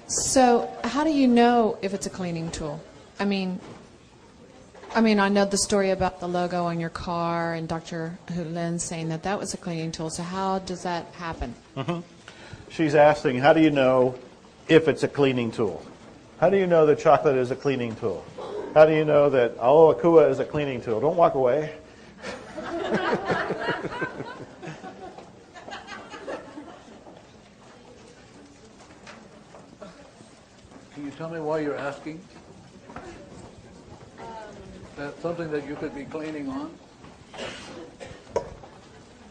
So, how do you know if it's a cleaning tool? I mean, I know the story about the logo on your car and Dr. Hulen saying that was a cleaning tool. So how does that happen? Mm-hmm. She's asking, how do you know if it's a cleaning tool? How do you know that chocolate is a cleaning tool? How do you know that Akua is a cleaning tool? Don't walk away. Can you tell me why you're asking? That's something that you could be cleaning on?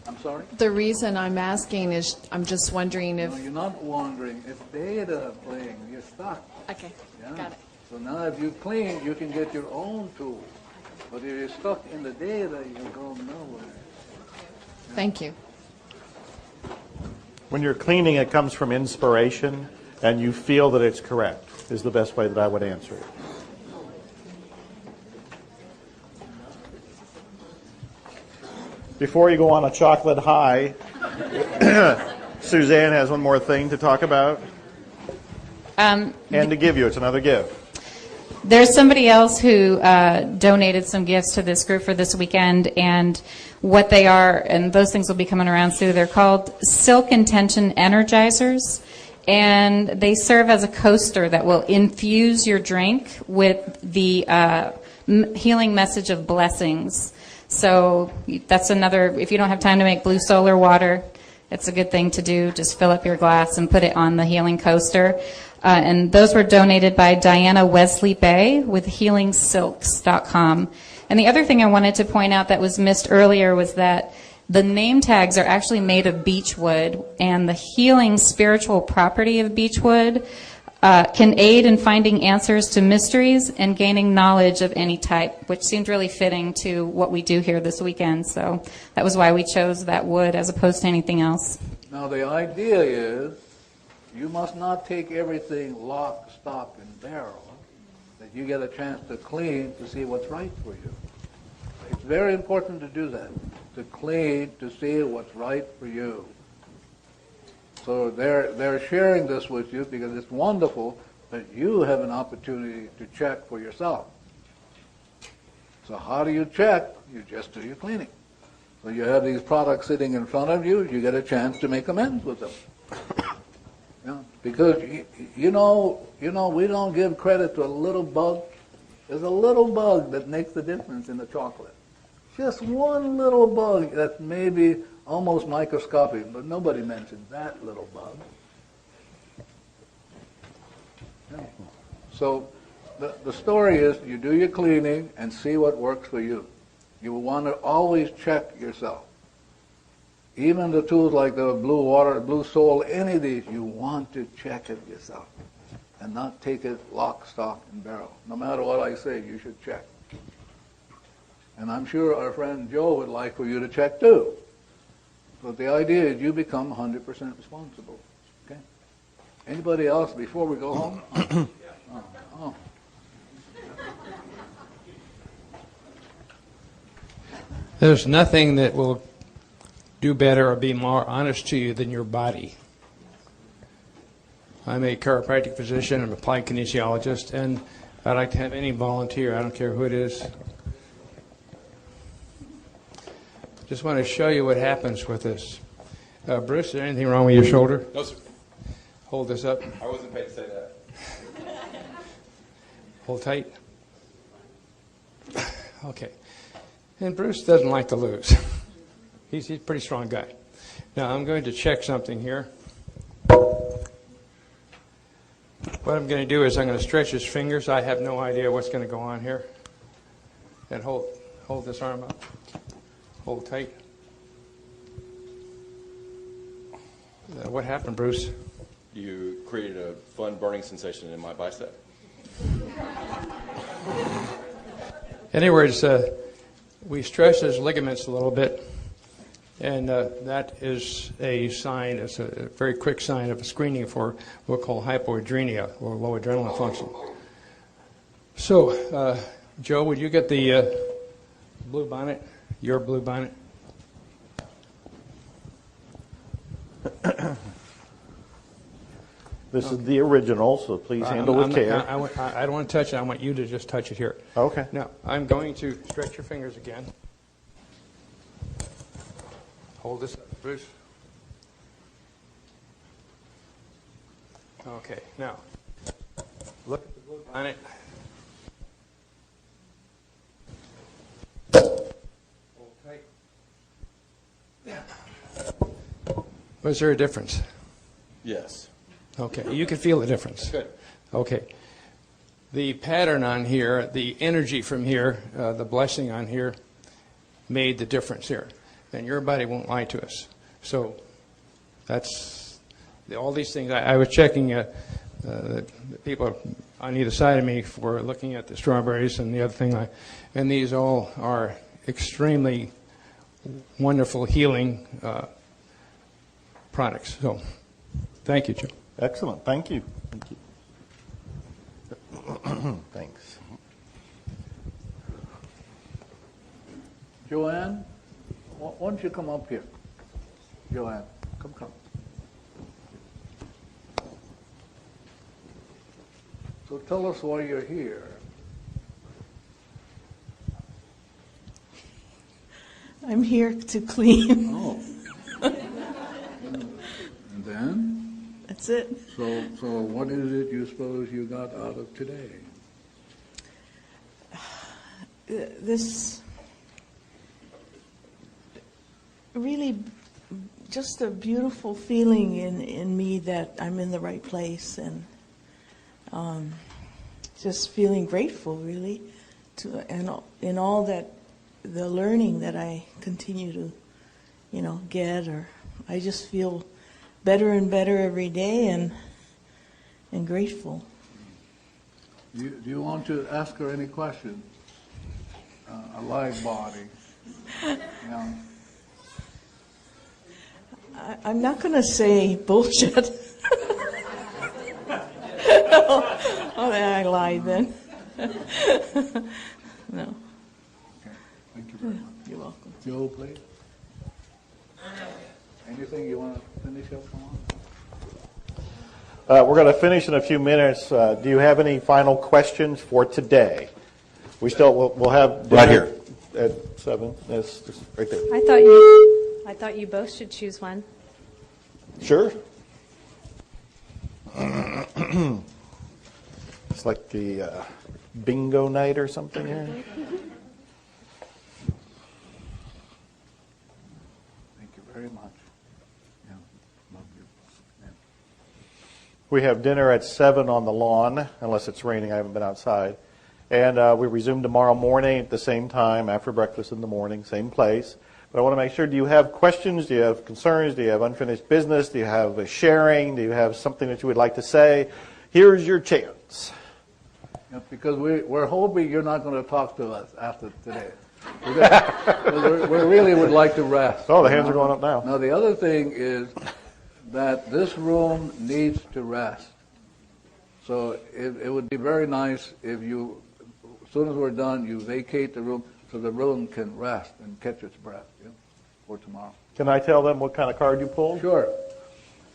I'm sorry? The reason I'm asking is I'm just wondering if... No, you're not wandering. It's data playing. You're stuck. Okay, Yeah. got it. So now if you clean, you can get your own tool. But if you're stuck in the data, you'll go nowhere. Thank you. When you're cleaning, it comes from inspiration, and you feel that it's correct, is the best way that I would answer it. Before you go on a chocolate high, Suzanne has one more thing to talk about. And to give you, it's another gift. There's somebody else who donated some gifts to this group for this weekend, and what they are, and those things will be coming around soon, they're called Silk Intention Energizers, and they serve as a coaster that will infuse your drink with the healing message of blessings. So that's another, if you don't have time to make blue solar water, it's a good thing to do. Just fill up your glass and put it on the healing coaster. And those were donated by Diana Wesley Bay with healingsilks.com. And the other thing I wanted to point out that was missed earlier was that the name tags are actually made of beechwood, and the healing spiritual property of beechwood can aid in finding answers to mysteries and gaining knowledge of any type, which seemed really fitting to what we do here this weekend. So that was why we chose that wood as opposed to anything else. Now the idea is you must not take everything lock, stock, and barrel, that you get a chance to clean to see what's right for you. It's very important to do that, to clean to see what's right for you. So they're sharing this with you because it's wonderful that you have an opportunity to check for yourself. So how do you check? You just do your cleaning. So you have these products sitting in front of you, you get a chance to make amends with them. Yeah, because you know, we don't give credit to a little bug. There's a little bug that makes the difference in the chocolate. Just one little bug that may be almost microscopic, but nobody mentioned that little bug. Yeah. So the story is you do your cleaning and see what works for you. You will want to always check yourself. Even the tools like the blue water, blue soul, any of these, you want to check it yourself and not take it lock, stock, and barrel. No matter what I say, you should check. And I'm sure our friend Joe would like for you to check too. But the idea is you become 100% responsible. Okay? Anybody else before we go home? Oh. There's nothing that will do better or be more honest to you than your body. I'm a chiropractic physician, I'm an applied kinesiologist, and I'd like to have any volunteer. I don't care who it is. Just want to show you what happens with this. Bruce, is there anything wrong with your shoulder? No, sir. Hold this up. I wasn't paid to say that. Hold tight. Okay. And Bruce doesn't like to lose. He's a pretty strong guy. Now I'm going to check something here. What I'm going to do is I'm going to stretch his fingers. I have no idea what's going to go on here. And hold this arm up. Hold tight. What happened, Bruce? You created a fun burning sensation in my bicep. In other words, we stretch his ligaments a little bit, and that is a sign, it's a very quick sign of a screening for what we'll call hypoadrenia, or low adrenaline function. So, Joe, would you get the blue bonnet, your blue bonnet? This is the original, so please handle with care. I don't want to touch it. I want you to just touch it here. Okay. Now, I'm going to stretch your fingers again. Hold this up, Bruce. Okay, now, look at the blue bonnet. Hold tight. Was there a difference? Yes. Okay, you can feel the difference. Good. Okay. The pattern on here, the energy from here, the blessing on here, made the difference here. And your body won't lie to us. So that's all these things. I was checking the people on either side of me for looking at the strawberries and the other thing. And these all are extremely wonderful healing products. So thank you, Joe. Excellent. Thank you. Thank you. Thanks. Joanne, why don't you come up here? Joanne, come. So tell us why you're here. I'm here to clean. Oh. And then? That's it. So what is it you suppose you got out of today? This really just a beautiful feeling in me that I'm in the right place, and just feeling grateful really and in all that the learning that I continue to get, or I just feel better and better every day, and grateful. Do you want to ask her any questions? A live body. Yeah. I'm not going to say bullshit. Oh, I lied then. No. Okay. Thank you very much. You're welcome. Joe, please. Anything you want to finish up on? We're going to finish in a few minutes. Do you have any final questions for today? We'll have dinner right here at 7. That's just right there. I thought you both should choose one. Sure. It's like the bingo night or something here. Thank you very much. Yeah, love you. Yeah. We have dinner at 7 on the lawn, unless it's raining. I haven't been outside. And we resume tomorrow morning at the same time, after breakfast in the morning, same place. But I want to make sure, do you have questions? Do you have concerns? Do you have unfinished business? Do you have a sharing? Do you have something that you would like to say? Here's your chance. Yeah, because we're hoping you're not going to talk to us after today. We really would like to rest. Oh, the hands are going up now. Now, the other thing is that this room needs to rest. So it would be very nice if you, as soon as we're done, you vacate the room so the room can rest and catch its breath for tomorrow. Can I tell them what kind of card you pulled? Sure.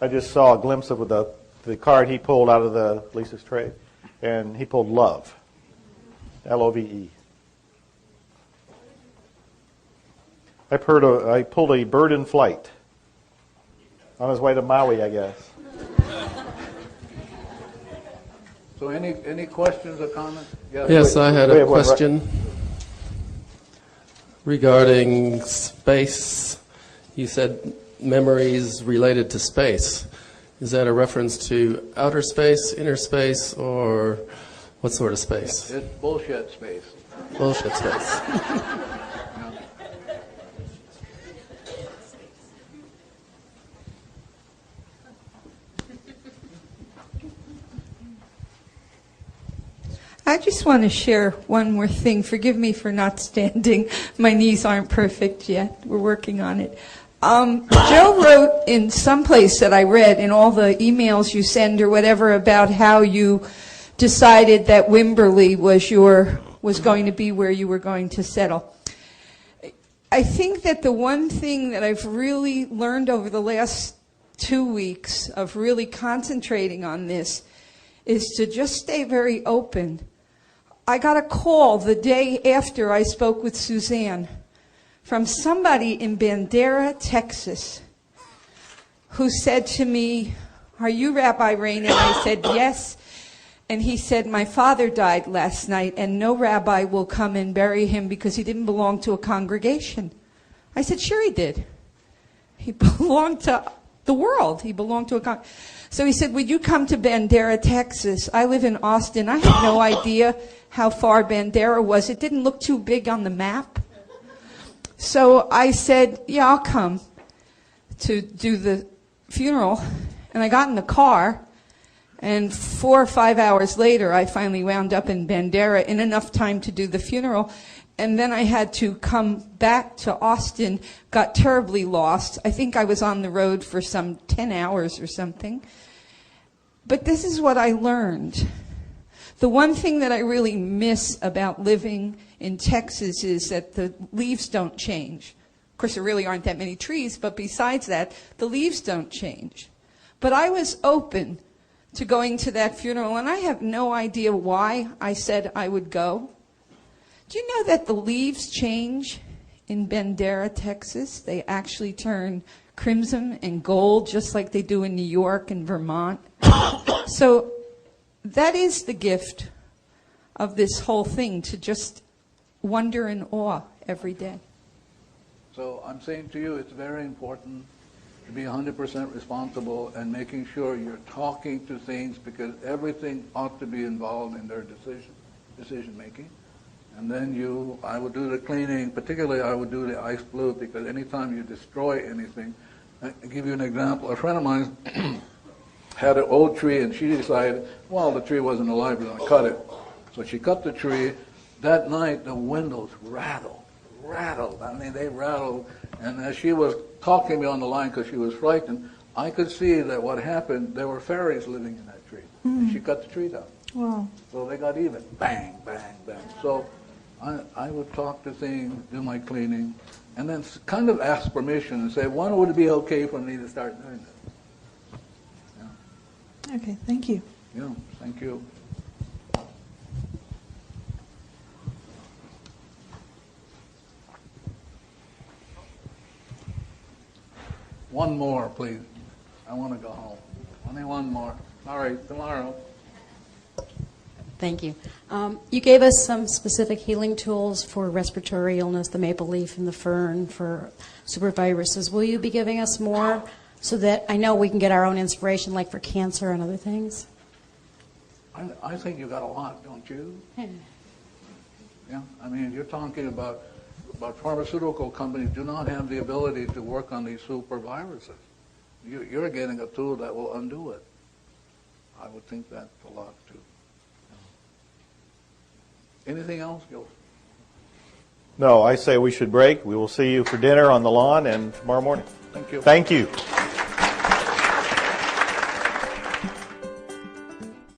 I just saw a glimpse of the card he pulled out of Lisa's tray, and he pulled love. L-O-V-E. I pulled a bird in flight. On his way to Maui, I guess. So any questions or comments? Yes, I had a question regarding space. You said memories related to space. Is that a reference to outer space, inner space, or what sort of space? It's bullshit space. Bullshit space. I just want to share one more thing. Forgive me for not standing. My knees aren't perfect yet. We're working on it. Joe wrote in some place that I read in all the emails you send or whatever about how you decided that Wimberley was going to be where you were going to settle. I think that the one thing that I've really learned over the last 2 weeks of really concentrating on this is to just stay very open. I got a call the day after I spoke with Suzanne from somebody in Bandera, Texas, who said to me, "Are you Rabbi Rain?" And I said, "Yes." And he said, "My father died last night, and no rabbi will come and bury him because he didn't belong to a congregation." I said, "Sure he did. He belonged to the world. He belonged to a congregation." So he said, "Would you come to Bandera, Texas? I live in Austin." I had no idea how far Bandera was. It didn't look too big on the map. So I said, "Yeah, I'll come to do the funeral." And I got in the car, and 4 or 5 hours later, I finally wound up in Bandera in enough time to do the funeral. And then I had to come back to Austin, got terribly lost. I think I was on the road for some 10 hours or something. But this is what I learned. The one thing that I really miss about living in Texas is that the leaves don't change. Of course, there really aren't that many trees, but besides that, the leaves don't change. But I was open to going to that funeral, and I have no idea why I said I would go. Do you know that the leaves change in Bandera, Texas? They actually turn crimson and gold, just like they do in New York and Vermont. So that is the gift of this whole thing, to just wonder in awe every day. So I'm saying to you, it's very important to be 100% responsible and making sure you're talking to things, because everything ought to be involved in their decision making. And then I would do the cleaning, particularly I would do the ice blue, because anytime you destroy anything, I'll give you an example. A friend of mine had an old tree, and she decided, well, the tree wasn't alive, we're going to cut it. So she cut the tree. That night, the windows rattled. I mean, they rattled. And as she was talking to me on the line because she was frightened, I could see that what happened, there were fairies living in that tree. And she cut the tree down. Wow. So they got even. Bang, bang, bang. So I would talk to things, do my cleaning, and then kind of ask permission and say, when would it be okay for me to start doing this? Yeah. Okay, thank you. Yeah, thank you. One more, please. I want to go home. Only one more. All right, tomorrow. Thank you. You gave us some specific healing tools for respiratory illness, the maple leaf and the fern, for superviruses. Will you be giving us more so that I know we can get our own inspiration, like for cancer and other things? I think you got a lot, don't you? Yeah. I mean, you're talking about pharmaceutical companies do not have the ability to work on these super viruses. You're getting a tool that will undo it. I would think that's a lot, too. Anything else, Gil? No, I say we should break. We will see you for dinner on the lawn and tomorrow morning. Thank you. Thank you.